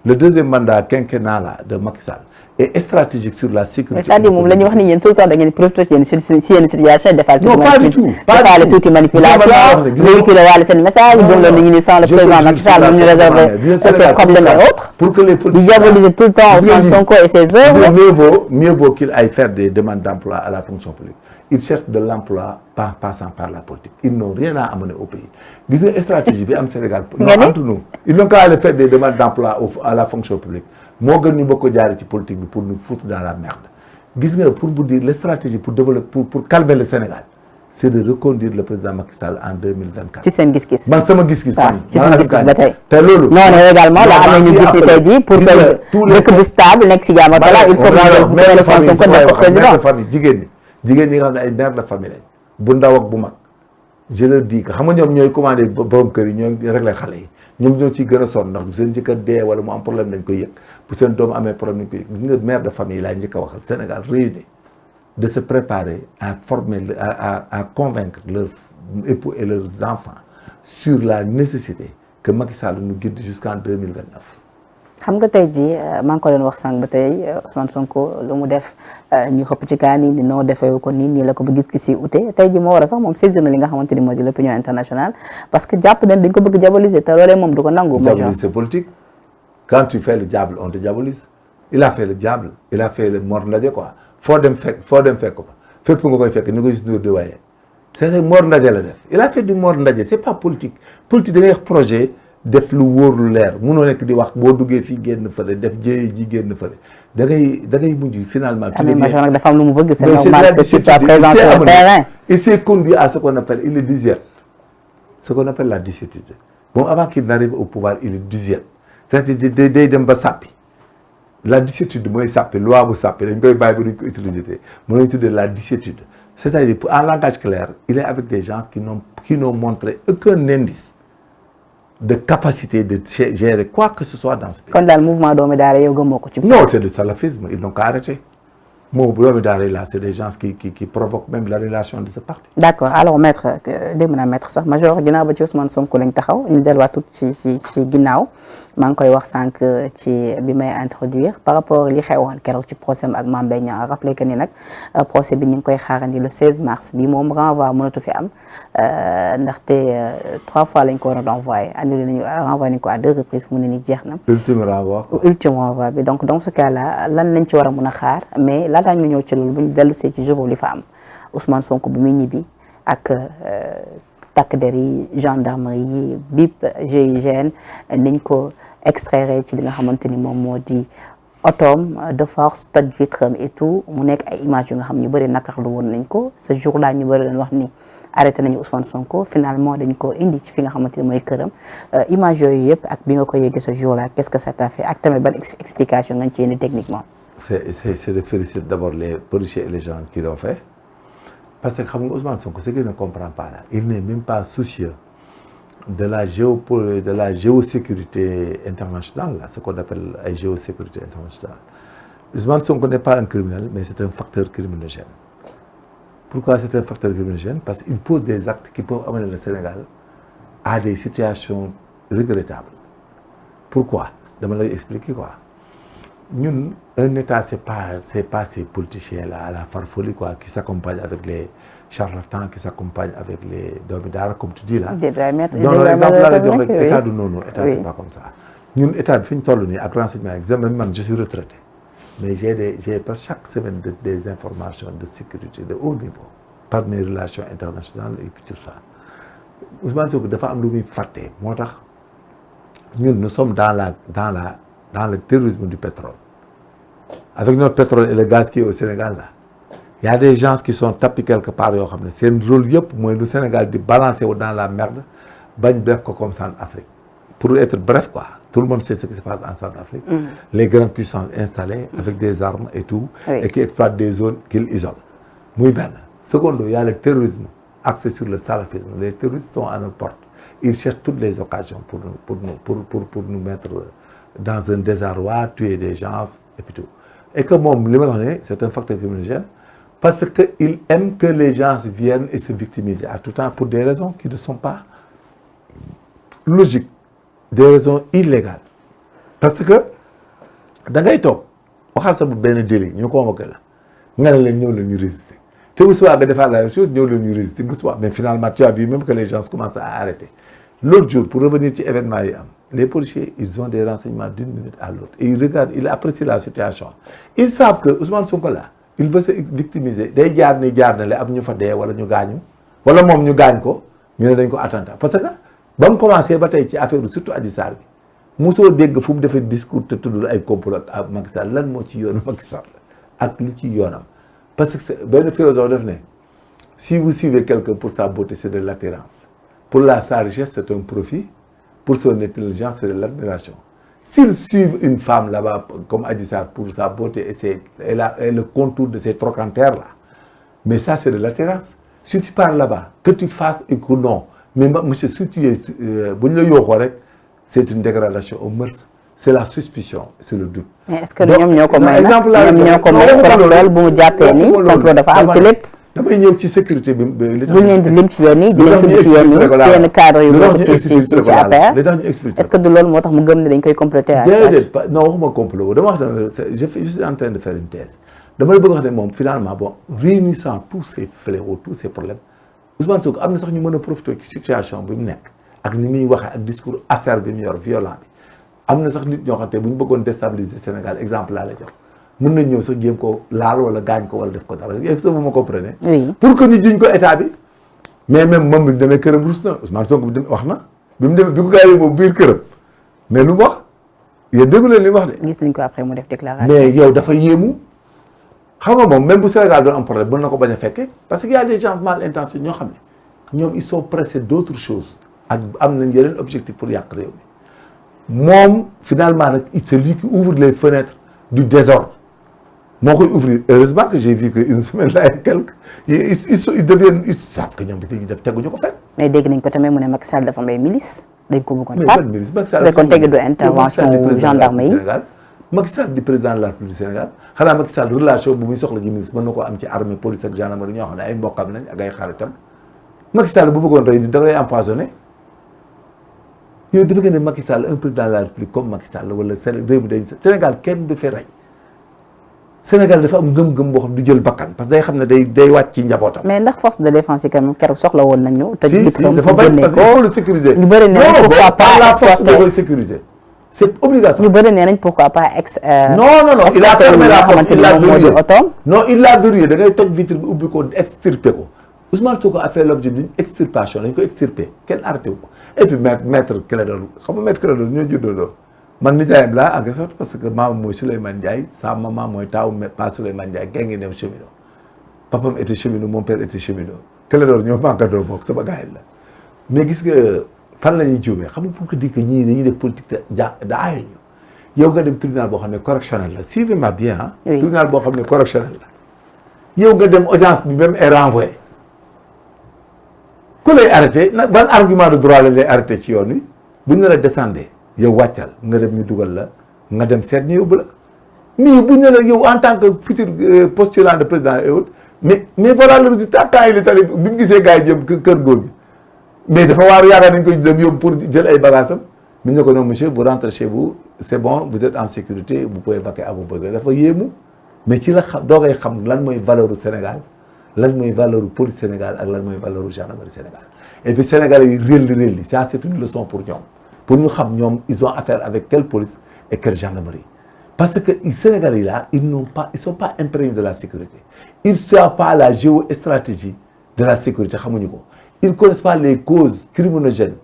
le deuxième mandat quinquennal là de Macky Sall est stratégique sur la sécurité. mais c'est-à-dire moom la ñuy wax ni yéen tout le temps da ngeen di profité si yenn situation defal non pas du tout defaale tuuti manipulation véhiculer waale seen message gëmloo nit ñi ni sans le président Macky Sall moom ñu réserver ses problèmes et autres pour que les di diaboliser tout le temps Ousmane Sonko et ses œuvres. mieux vaut qu'il aille faire des demandes d'emploi à la fonction publique ils cherchent de l'emploi pas passant par la politique ils n'ont rien à amener au pays gis nga stratégie bi am Sénégal entre nous ils n'ont qu'à aller faire des demandes d'emploi à la fonction publique moo gën ñu bëgg ko jaaree ci politique bi pour nous foutre dans la merde gis nga pour vous dire la stratégie pour développer pour calmer le Sénégal c'est de reconduire le président Macky Sall en 2024. ci seen gis-gis. man sama gis-gis. waaw ci seen gis-gis ba tey. te loolu. non également la am na ñu gis ni tey jii pour que dëkk bi stable nekk si jàmm salaam il faut que mère de famille def ko président. jigéen ñi nga xam ne ay mère de famille lañ bu ndaw ak bu mag je leur dis que xam nga ñoom ñooy commandé borom kër yi ñooy réglé xale yi ñoom ñoo ciy gën a sonn ndax bu seen jëkkër dee wala mu am problème dañ koy yëg bu seen doom amee problème dañ koy yëg gis nga mère de famille laa njëkk a waxal Sénégal réuni de se préparer à former à convaincre leurs époux et leurs enfants sur la nécessité que Macky Sall nous guide jusqu'en 2029. xam nga tey jii maa ngi ko doon wax sànq ba tey Ousmane Sonko lu mu def ñu xëpp ci kaan yi ni noo defee ko nii la ko ba gis-gis yi ute tey jii moo war a sax moom saisir na li nga xamante ni moo di l'opinion internationale parce que jàpp nañ dañ ko bëgg diaboliser te loolee moom du ko nangu. diaboliser c'est politique quand tu fais le diable on te diabolise il a fait le diable il a fait le Mor Ndaje quoi foo dem fekk ko fa fépp nga koy fekk ni ko gis Ndour di waaye c'est Mor Ndaje la def il a fait du Mor Ndaje c'est pas politique politique da ngay wax projet. def lu wóor lu leer munoo nekk di wax boo duggee fii génn fële def jéye ji génn fële da ngay mujj finalement. animation nag dafa am lu mu bëgg c'est normal que tu sois présent sur le terrain. il s'est conduit à ce qu'on appelle il est dixième ce qu'on appelle la dispute bon avant qu'il n'arrive au pouvoir il est dixième c'est-à-dire day dem ba sàppi la dissétude mooy sàppe loi bu sàppe dañ koy bàyyi ba duñ ko utiliser mën nañu tuddee la dissétude c'est-à-dire en langage clair il est avec des gens qui n'ont montré aucun indice de capacité de gérer quoi que ce soit dans ce pays. kon daal mouvement doomi daara yow gëmoo ko ci. non c'est du salafisme ils n'ont qu'à arrêter moom bu doomi daara là c'est des gens qui provoquent même l'annulation de ce parti. d'accord alors maître dégg naa maître sax major ginnaaw ba ci Ousmane Sonko lañ taxaw ñu delluwaat tuuti ci ginnaaw maa ngi koy wax sànq ci bi may introduire par rapport li xewoon keroog ci procès ak Mame Mbaye Niang rappelé que ni nag procès bi ñu ngi koy xaarandi le 16 mars bi moom renvoi mënatu fi am ndaxte 3 fois lañ ko war a renvoyé annulé nañu renvoyé nañ ko à 2 reprises mu ne ni jeex na. ultime renvoi bi donc dans ce cas là lan lañ ci war a mën a xaar mais laataa ñu ñëw ci loolu bu ñu dellu see ci jour boobu li fa am Ousmane Sonko bu muy ñibbi ak takk der yi gendarmerie yi BIP GIGN niñ ko extraire ci li nga xamante ni moom moo di otoom de force toj vitram et tout mu nekk ay images yu nga xam ñu bëri nakarlu woon nañ ko ce jour là ñu bëri leen wax ni arrêté nañu Ousmane Sonko finalement dañ ko indi ci fi nga xamante ni mooy këram image yooyu yëpp ak bi nga ko yéegee ce jour là qu'est-ce que ça t'a fait ak tamit ban explication nga ci yéene techniquement. C'est de féliciter d'abord les policiers et les gens qui l'ont fait parce que xam nga Ousmane Sonko ce qu'il ne comprend pas là il n'est même pas soucieux de la géosécurité internationale là ce qu'on appelle la géosécurité internationale. Ousmane Sonko n'est pas un criminel mais c'est un facteur criminogène. Pourquoi c'est un facteur criminogène? Parce qu'il pose des actes qui peuvent amener le Sénégal à des situations regrettables. Pourquoi? Dama lay expliquer quoi. Ñun un État c'est pas ces politiciens là à la farfolie quoi qui s'accompagnent avec les charlatans qui s'accompagnent avec les doomi daara comme tu dis là. non exemple là la jox rek État du noonu État c'est pas comme ça. ñun État bi fi ñu toll nii ak renseignement examen man je suis retraité mais j'ai par chaque semaine des informations de sécurité de haut niveau par mes relations internationales et puis tout ça Ousmane Sonko dafa am lu muy fàtte moo tax ñun nous sommes dans le terrorisme du pétrole. Avec notre pétrole et le gaz qui est au Sénégal là, il y a des gens qui sont tapis quelque part yoo xam ne seen rôle yëpp mooy lu Sénégal di balancer wu dans la merde bañ def ko comme Centrafrique. Pour être bref quoi, tout le monde sait ce qui se passe en Centrafrique. Les grandes puissances installées avec des armes et tout, et qui exploitent des zones qu'ils isolent. Muy benn. Secondo, il y a le terrorisme axé sur le salafisme. Les terroristes sont à nos portes. Ils cherchent toutes les occasions pour nous mettre dans un désarroi, tuer des gens et puis tout. Et que moom li ma wax ne c'est un facteur criminogène parce que il aime que les gens viennent et se victimisent à tout temps pour des raisons qui ne sont pas logiques, des raisons illégales. Parce que da ngay toog waxal sa benn délit ñu convoqué la nga ne leen ñëw leen ñu résister te bu subaa nga defaat la même chose ñëw leen ñu résister bu subaa mais finalement tu as vu même que les gens commencent à arrêter. L'autre jour pour revenir ci événement yi am les policiers ils ont des renseignements d'une minute à l'autre et ils regardent ils apprécient la situation ils savent que Ousmane Sonko là il veut se victimiser day jaar na le am ñu fa dee wala ñu gaañu wala moom ñu gaañ ko ñu ne dañ ko attentat parce que ba mu commencé ba tey ci affaire surtout Adji Sarr bi mosoo dégg fu mu defee discours te tuddul ay complot ak Macky Sall lan moo ci yoonu Macky Sall ak li ci yoonam parce que benn philosophe def ne si vous suivez quelqu'un pour sa beauté c'est de l'attirance pour sa richesse c'est un profit pour son intelligence c'est de l'admiration. S'ils suivent une femme là-bas comme Adji Sarr pour sa beauté et le contour de ses trochantères là, mais ça c'est de l'attirance. Si tu pars là-bas, que tu fasses et que non, mais monsieur, si tu es, c'est une dégradation aux mœurs, c'est la suspicion, c'est le doute. Mais est-ce que ñoom ñoo ko may nag ñoom ñoo ko may pour loolu bu mu jàppee ni complot dafa am ci lépp. damay ñëw ci sécurité bi li tax bu ñu leen di lim ci yéen ñi di leen tudd ci yéen ñi ci yenn cadre yu bokk ci APR li tax ñu expliqué est-ce que du loolu moo tax mu gëm ne dañ koy comploter à déedéet non waxuma complot dama wax ne je suis en train de faire une thèse dama la bëgg wax ne moom finalement bon réunissant tous ces fléaux tous ces problèmes Ousmane Sonko am na sax ñu mën a profiter ci situation bi mu nekk ak ni muy waxee ak discours acerbe bi mu yor violent bi am na sax nit ñoo xam te bu ñu bëggoon déstabiliser Sénégal exemple laa la jox mën nañ ñëw sax jéem ko laal wala gaañ ko wala def ko dara est-ce que vous me comprenez. oui pour que ñu jiñ ko état bi. mais même moom bi mu demee këram rus na Ousmane Sonko bi wax na bi mu demee bi ko gars yi moom biir këram mais lu mu wax yéen déggu leen li mu wax de. gis nañ ko après mu def déclaration. mais yow dafa yéemu xam nga moom même bu Sénégal doon am problème mën na ko bañ a fekkee parce que y a des gens mal intentionnés ñoo xam ne ñoom ils sont pressés d'autres choses ak am nañ yeneen objectif pour yàq réew mi moom finalement nag c'est lui qui ouvre les fenêtres. du désordre moo koy ouvrir. Heureusement que j'ai vu que une semaine là et quelques ils deviennent ils savent que ñoom dañuy def teguñu ko fenn. mais dégg nañ ko tamit mu ne Macky Sall dafa may milice dañ ko bëggoon mais faat. ban milice Macky Sall bu fekkoon tegu du intervention wu gendarme yi. Macky Sall di président de la République du Sénégal xanaa Macky Sall relation bu muy soxla ci ministre mën na koo am ci armée police ak gendarmerie ñoo xam ne ay mbokkam lañ ak ay xaritam Macky Sall bu bëggoon rey da ngay empoisonné yow dafa gën ne Macky Sall un président de la République comme Macky Sall wala réew mi dañ Sénégal kenn du fi rey Sénégal dafa am gëm-gëm boo xam du jël bakkan parce que day xam ne day wàcc ci njabootam. mais ndax force de défense yi quand même keroog soxla woon nañu. si si dafa bañ parce que il faut le sécuriser. ñu bëri nee nañ pourquoi pas la force da koy sécuriser. c'est obligatoire. ñu bëri nee nañ pourquoi pas non il a fermé la porte il l'a verrouillé non il l'a verrouillé da ngay toj vitre bi ubbi ko extirper ko Ousmane Sonko a fait l'objet d'une extirpation dañ ko extirper kenn arrêté wu ko et puis maître Clédor xam nga maître Clédor ñoo juddoo man nijaayam laa en quelque sorte parce que maam mooy Souleymane Ndiaye sa maman mooy taawu pas Souleymane Ndiaye gay ngi dem cheminot papam était cheminot mon père était cheminot Clédor ñoo màggandoo bokk sama gars la mais gis nga fan la ñuy juumee xam nga pour que dire que ñii dañuy def politique da aaye ñu yow nga dem tribunal boo xam ne correctionnel la suivez-moi bien ah tribunal boo xam ne correctionnel la yow nga dem audience bi même est renvoyé ku lay arrêté nag ban argument de droit lañ lay arrêté ci yoon wi buñ ne la descendre yow wàccal nga dem ñu dugal la nga dem seet ñu yóbbu la mais bu ñu la yow en tant que futur postulant de président et autres mais voilà le résultat temps il est allé bi mu gisee gars yi jëm kër góor gi mais dafa waaru yaakaar nañ koy dem yóbbu pour jël ay bagages am mi ñu ko non monsieur vous rentrez chez vous c'est bon vous êtes en sécurité vous pouvez vaquer à vos besoins dafa yéemu mais ci la xam doo koy xam lan mooy valeur u Sénégal lan mooy valeur u police Sénégal ak lan mooy valeur u gendarmerie Sénégal et puis Sénégalais yi réel ça c'est une leçon pour ñoom pour ñu xam ñoom ils ont affaire avec quelle police et quelle gendarmerie parce que les Sénégalais là ils sont pas imprégnés de la sécurité ils ne savent pas la géostratégie de la sécurité xamuñu ko ils connaissent pas les causes criminogènes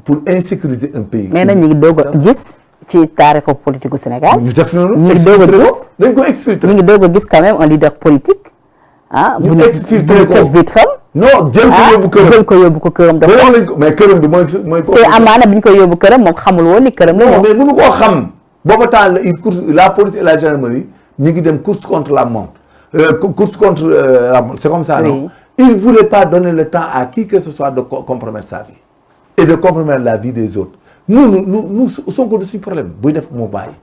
pour insécuriser un pays. mais nag ñu ngi doog a gis ci taarixu politique gu Sénégal. ñu def noonu ñu ngi doog a gis dañ ko exfiltré. ñu ngi doog a gis quand même un leader politique. ñu exfiltré ko vitram non jël ko yóbbu këram. de force mais këram bi mooy te amaana bi ñu koy yóbbu këram moom xamul woon ni këram la. non mais mënu koo xam. booba temps la police et la gendarmerie ñu ngi dem course contre la montre course contre la montre c'est comme ça non. Il ne voulait pas donner le temps à qui que ce soit de compromettre sa vie et de compromettre la vie des autres. Nous Sonko du suñu problème buy def moo bàyyi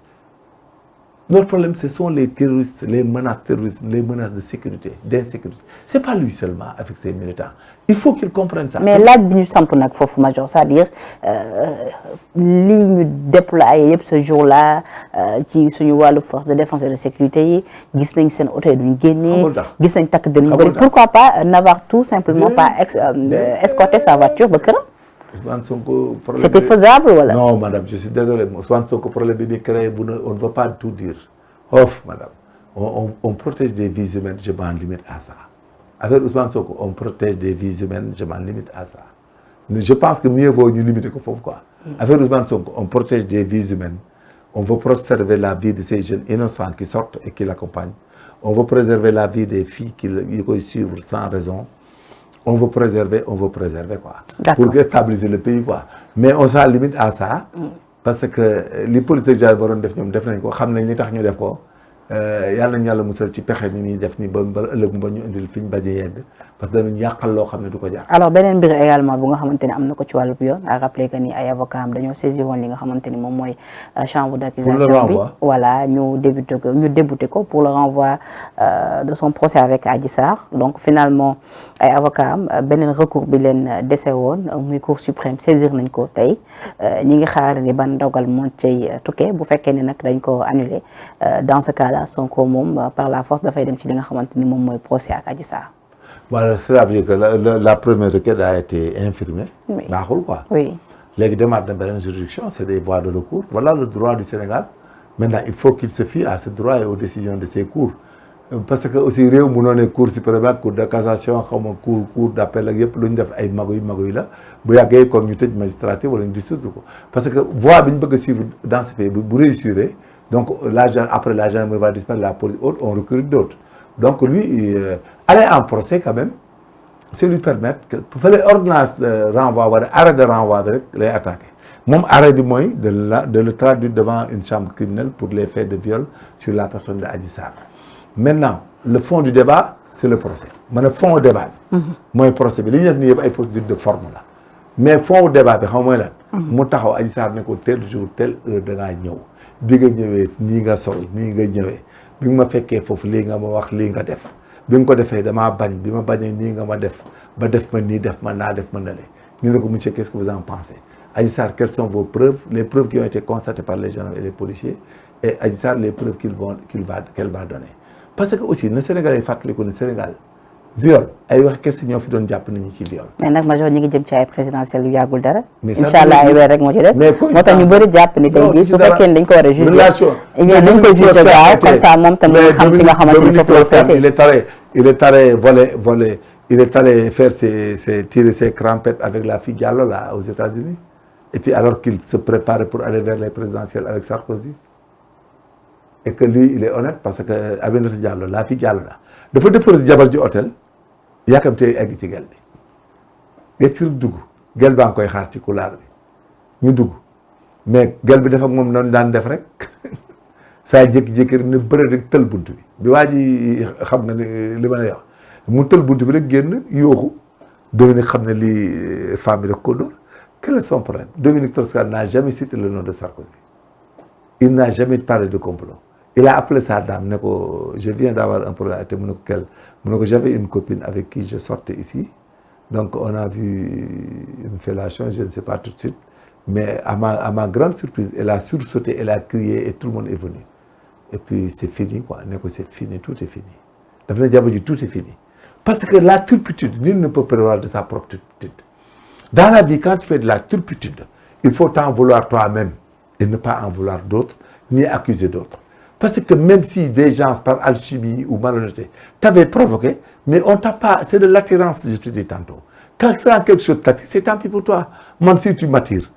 notre problème ce sont les terroristes les menaces terroristes les menaces de sécurité d'insécurité c'est pas lui seulement avec ses militants il faut qu'ils comprennent ça. mais laaj bi ñu samp nag foofu major c'est-à-dire lii ñu déployé yëpp ce jour-là ci suñu wàllu force de défense et de sécurité yi gis nañ seen oto yi duñ génnee gis nañ takk dem ñu bëri pourquoi pas n'avoir tout simplement pas escorté sa voiture ba këram. Ousmane Sonko problème c'était faisable wala. non madame je suis désolé Ousmane Sonko problème bi di créé on ne veut pas tout dire madame on protège des vies humaines je m'en limite à ça avec Ousmane Sonko on protège des vies humaines je m'en limite à ça je pense que mieux vaut ñu limiter ko foofu quoi avec Ousmane Sonko on protège des vies humaines on veut préserver la vie de ces jeunes innocents qui sortent et qui l'accompagnent on veut préserver la vie des filles qui koy suivre sans raison on veut préserver quoi. D'accord. Pour stabiliser le pays quoi mais on s'en limite à ça. parce que li politique jaar waroon def ñoom def nañ ko xam nañ li tax ñu def ko yàlla nañu yàlla musal ci pexe ni ñuy def ni ba ëllëg ba ñu indil fi ñu bañ a yegg parce que danañ yàqal loo xam ne du ko jaar. alors beneen mbir également bu nga xamante ne am na ko ci wàllub yoon à rappeler que ni ay avocats am dañoo saisir woon li nga xamante ni moom mooy chambre d'accusation bi voilà ñu débuté ko pour le renvoi de son procès avec Adji Sarr donc finalement ay avocats am beneen recours bi leen dese woon muy cour suprême saisir nañ ko tey ñi ngi xaar ni ban ndogal moo cay tukkee bu fekkee ne nag dañ ko annulé dans ce cas là Sonko moom par la force dafay dem ci li nga xamante ni moom mooy procès ak Adji Sarr. voilà c'est-à-dire que la première requête a été infirmée. oui baaxul quoi. oui léegi demaat na beneen juridiction c'est des voies de recours voilà le droit du Sénégal maintenant il faut qu'il se fie à ce droit et aux décisions de ces cours parce que aussi réew mënoo ne cour suprême cour de cassation xaw ma cour d'appel ak yëpp lu ñu def ay magoy la bu yàggee comme ñu tëj magistrature wala ñu dissoudre ko parce que voie bi ñu bëgg a suivre dans ce pays bu réussir donc après la gendarmerie va disparaître la police autre on recrute d'autres donc lui aller en procès quand même c'est lui permettre que bu fekkee ordonnance de renvoi wala arrêt de renvoi bi rek lay attaqué moom arrêt bi mooy de le traduire devant une chambre criminelle pour les faits de viol sur la personne de Adji Sarr. Maintenant le fond du débat c'est le procès ma ne fond débat bi mooy procès bi li ñu def nii yëpp ay procédure de forme la mais fond débat bi xam mooy lan mu taxaw Adji Sarr ne ko tel jour telle heure da ngaa ñëw bi nga ñëwee nii nga sol nii nga ñëwee bi nga ma fekkee foofu lii nga ma wax lii nga def bi nga ko defee damaa bañ bi ma bañee nii nga ma def ba def ma nii def ma naa def ma nale ñu ne ko monsieur qu'est-ce que vous en pensez Adji Sarr quelles sont vos preuves les preuves qui ont été constatées par les gendarmes et les policiers et Adji Sarr les preuves qu'elle va donner parce que aussi na Sénégal yi fàttaliku ne Sénégal viol ay wax kese ñoo fi doon jàpp nit ñi ci viol. mais nag major ñi ngi jëm ci ay présidentielles yu yàggul dara. mais incha allah ay weer rek moo ci des. moo tax ñu bëri jàpp ni tey jii su fekkee ne dañ ko war a juger. eh bien dañ ko juger gaaw comme ça moom tamit ñu xam fi nga xamante ni foofu la féetee. il est allé voler il est allé faire tirer ses crampettes avec la fille Diallo là aux États-Unis et puis alors qu'il se préparait pour aller vers les présidentielles avec Sarkozy et que lui il est honnête parce que Aminata Diallo la fille Diallo là dafa déposé jabar ji hôtel yaakamtee egg ci gel bi yegg ci dugg gel baa ngi koy xaar ci couloir bi ñu dugg mais gel bi dafa moom noonu daan def rek saa jékki-jékki rek ne bëre rek tël bunt bi waa ji xam nga ne li ma lay wax mu tël bunt bi rek génn yooxu Dominique xam ne lii femme bi rek ko dóor quel est son problème Dominique Strauss-Kahn n'a jamais cité le nom de Sarkozy il n'a jamais parlé de complot il a appelé sa dame ne ko je viens d'avoir un problème te mu ne ko quel mu ne ko j'avais une copine avec qui je sortais ici donc on a vu une fellation je ne sais pas tout de suite mais à ma grande surprise elle a sursauté elle a crié et tout le monde est venu et puis c'est fini quoi ne ko c'est fini tout est fini daf na jabar ji tout est fini parce que la turpitude nul ne peut prévoir de sa propre turpitude dans la vie quand tu fais de la turpitude il faut t'en vouloir toi-même et ne pas en vouloir d'autres ni accuser d'autres parce que même si des gens par alchimie ou malhonnêteté t'avaient provoqué mais on t'a pas c'est de l'attirance je te dis tantôt quand quelque chose t'attire c'est tant pis pour toi man si tu m'attires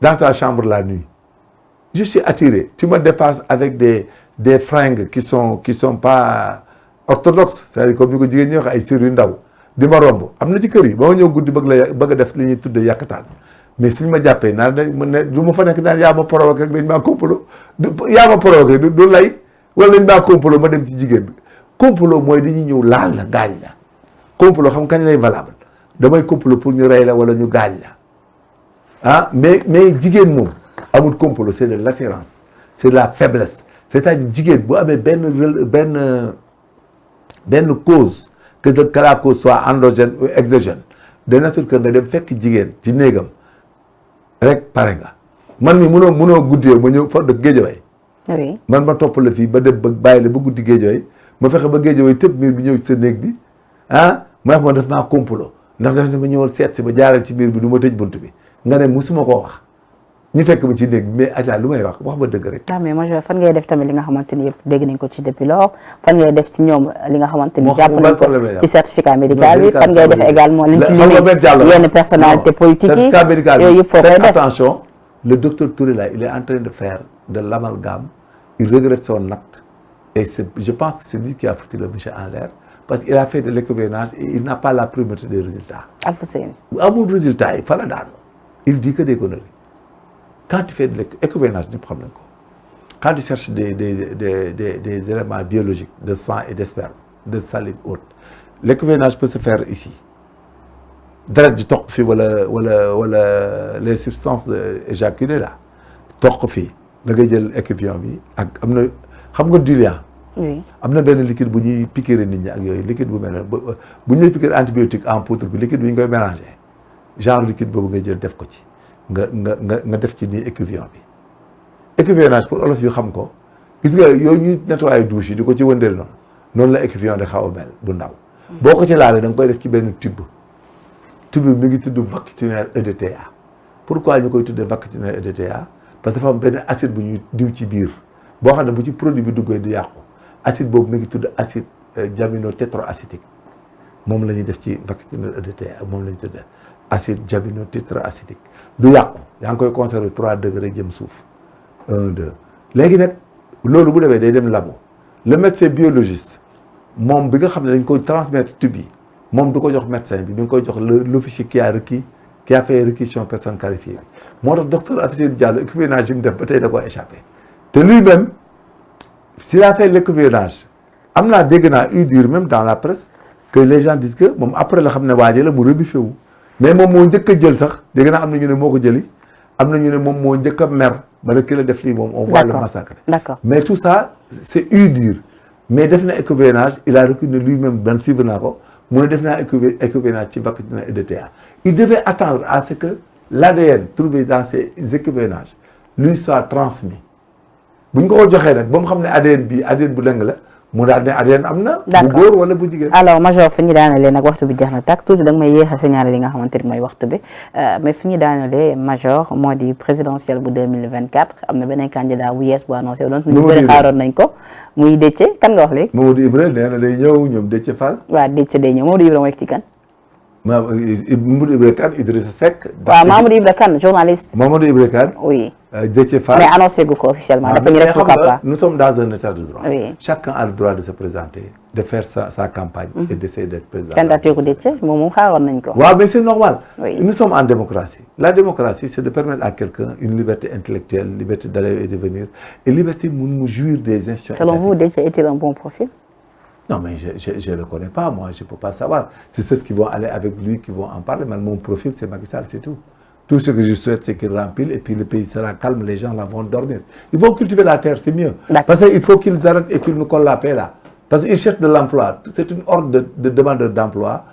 dans ta chambre la nuit je suis attiré tu me dépasses avec des fringues qui sont pas orthodoxes c'est-à-dire comme ni ko jigéen ñi wax ay sër yu ndaw di ma romb am na ci kër yi ba ma ñëw guddi bëgg a def li ñuy tuddee yàkkataan mais suñ ma jàppee naan ne du ma fa nekk naan yaa ma provoqué dañ maa complot yaa ma provoqué du lay wala dañ maa complot ma dem ci jigéen bi complot mooy dañuy ñëw laal la gaañ la complot xam kañ lay valable damay complot pour ñu rey la wala ñu gaañ la ah mais jigéen moom amul complot c'est de l'attirance c'est de la faiblesse c'est-à-dire jigéen bu amee benn cause que la cause soit endogène ou exogène de nature que nga dem fekk jigéen ci néegam rek pare nga man mi mënoo guddee ma ñëw fa dëkk Géejawaay oui man ma topp la fii ba dem ba bàyyi la ba guddi Géejawaay ma fexe ba Géejawaay tëb miir bi ñëw ci sa néeg bi ah ma wax ma def maa complot ndax daf ne ma ñëwal seet si ba jaaral ci miir bi du ma tëj bunt bi nga ne musuma koo wax ñu fekk ma ci néeg bi mais Adja lu may wax ma dëgg rek. ah mais major fan ngay def tamit li nga xamante ni yëpp dégg nañ ko ci depuis lors fan ngay def ci ñoom li nga xamante ni jàpp nañ ko ci certificat médical bi fan ngay def également liñ ci limee yenn personnalité politique yi yooyu yëpp foo koy def attention le docteur Touré là il est en train de faire de l'amalgame il regrette son acte et je pense que c'est lui qui a foutu le monsieur en l'air parce qu'il a fait de l'écovénage et il n'a pas la primauté des résultats. Alfousseyni amul résultat yi fa la daanu il dit que des conneries quand tu fais de l'écovénage ñëpp xam nañ ko quand tu cherches des éléments biologiques de sang et de sperme de salive haute l'écovénage peut se faire ici deret ji toq fii wala les substances éjaculées là toq fii da ngay jël échuvillon bi ak am na xam nga diluant oui am na benn liquide bu ñuy piqûre nit ñi ak yooyu liquide bu mel ne bu ñuy piqûre antibiotique en poudre bi liquide bi ñu koy mélanger genre liquide boobu ngay jël def ko ci nga def ci nii échuvillon bi échuvillonnage pour olof yu xam ko gis nga yooyu ñuy nettoyer douche yi di ko ci wëndeel noonu la échuvillon de xaw a mel bu ndaw boo ko ci laalee da nga koy def ci benn tube bi mi ngi tudd vacutaire EDTA pourquoi ñu koy tuddee vacutaire EDTA parce que dafa am benn acide bu ñuy diw ci biir boo xam ne bu ci produit bi duggee du yàqu acide boobu mi ngi tudd acide diaminotétroacétique moom la ñuy def ci vacutaire EDTA moom la ñuy tudd acide diaminotétroacétique du yàqu yaa ngi koy conserver 3 degrés jëm suuf 1 2 léegi nag loolu bu demee day dem labo le médecin biologiste moom bi nga xam ne dañ koy transmettre tube yi moom du ko jox médecin bi mi ngi koy jox l'officier qui qui a fait réquisition personne qualifiée moo tax docteur Afissatou Diallo écouvernage yi mu def ba tey da koo échappé te lui-même s'il a fait l'écouvernage am naa dégg naa dire même dans la presse que les gens disent que moom après la xam ne waajee la mu rebuffé wu mais moom moo njëkk a jël sax dégg naa am na ñu ne moo ko jëli am na ñu ne moom moo njëkk a mer ba la ki la def lii moom on va le massacrer. D'accord. Mais tout ça c'est dire mais def na écouvernage il a reconnu lui-même ban suivre naa ko mu ne def naa écouvernage ci vaccination et DTA il devait attendre à ce que l'ADN trouvé dans ces écouvernages lui soit transmis bu ñu ko ko joxee nag ba mu xam ne ADN bi ADN bu lëng la mu daal ne ADN am na. bu góor wala bu jigéen. alors major fi ñu daanelee nag waxtu bi jeex na tàkk tuuti da nga may yéex a signaler li nga xamante ni mooy waxtu bi mais fi ñu daanelee major moo di présidentielle bu 2024 am na beneen candidat bu yees bu annoncé donc ñu bëri xaaroon nañ ko muy Déthié kan nga wax léegi. Mamadou Ibra nee na day ñëw ñoom Déthié Fall. waaw Déthié day ñëw Mamadou Ibra mooy ci kan. Mamadou Ibra Kane Idrissa Seck. waaw Mamadou Ibra Kane journaliste. Mamadou Ibra Kane. oui. Déthié Fall. mais annoncé gu ko officiellement. dafa ñu def pourquoi pas. nous sommes dans un état de droit. oui. Chacun a le droit de se présenter de faire sa campagne. et d'essayer d'être président. candidature gu Déthié moom xaaroon nañ ko. waaw mais c'est normal. oui. nous sommes en démocratie. La démocratie c'est de permettre à quelqu'un une liberté intellectuelle liberté d'aller et de venir et liberté mu jouir des institutions. selon vous Déthié est-il un bon profil. Non, mais je le connais pas, moi, je peux pas savoir. C'est ceux qui vont aller avec lui qui vont en parler. Mais mon profil, c'est Macky Sall, c'est tout. Tout ce que je souhaite, c'est qu'il rempile et puis le pays sera calme, les gens là vont dormir. Ils vont cultiver la terre, c'est mieux. Parce qu'il faut qu'ils arrêtent et qu'ils nous collent la paix là. Parce qu'ils cherchent de l'emploi. C'est une horde de demandeurs d'emploi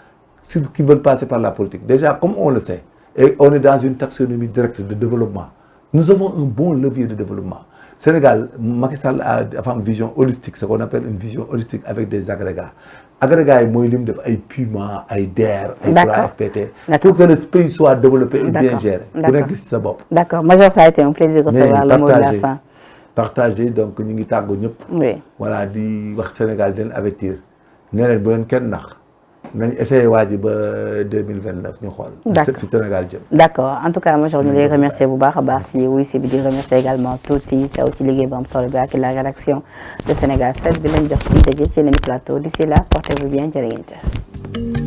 qui veulent passer par la politique. Déjà, comme on le sait, et on est dans une taxonomie directe de développement, nous avons un bon levier de développement. Sénégal, Macky Sall a une vision holistique, ce qu'on appelle une vision holistique avec des agrégats. Agrégats, ils ont des PUMA, des DER, des FPT, pour que le pays soit développé et bien géré. D'accord. Major, ça a été un plaisir de recevoir le mot de la fin. Partager, donc, nous avons oui. Voilà, dit Sénégal d'en avertir. Nous avons nañ essayé waa ji ba 2029 ñu xool. d'accord fi Sénégal jëm. d'accord en tout cas major ñu lay remercier bu baax a baax si wuy si bi di remercier également tuuti Thiaw ci liggéey bu am solo bi ak la rédaction de Sénégal 7 di leen jox suñu daje ci yeneen plateau d'ici là portez-vous bien jërë ngeen jëf.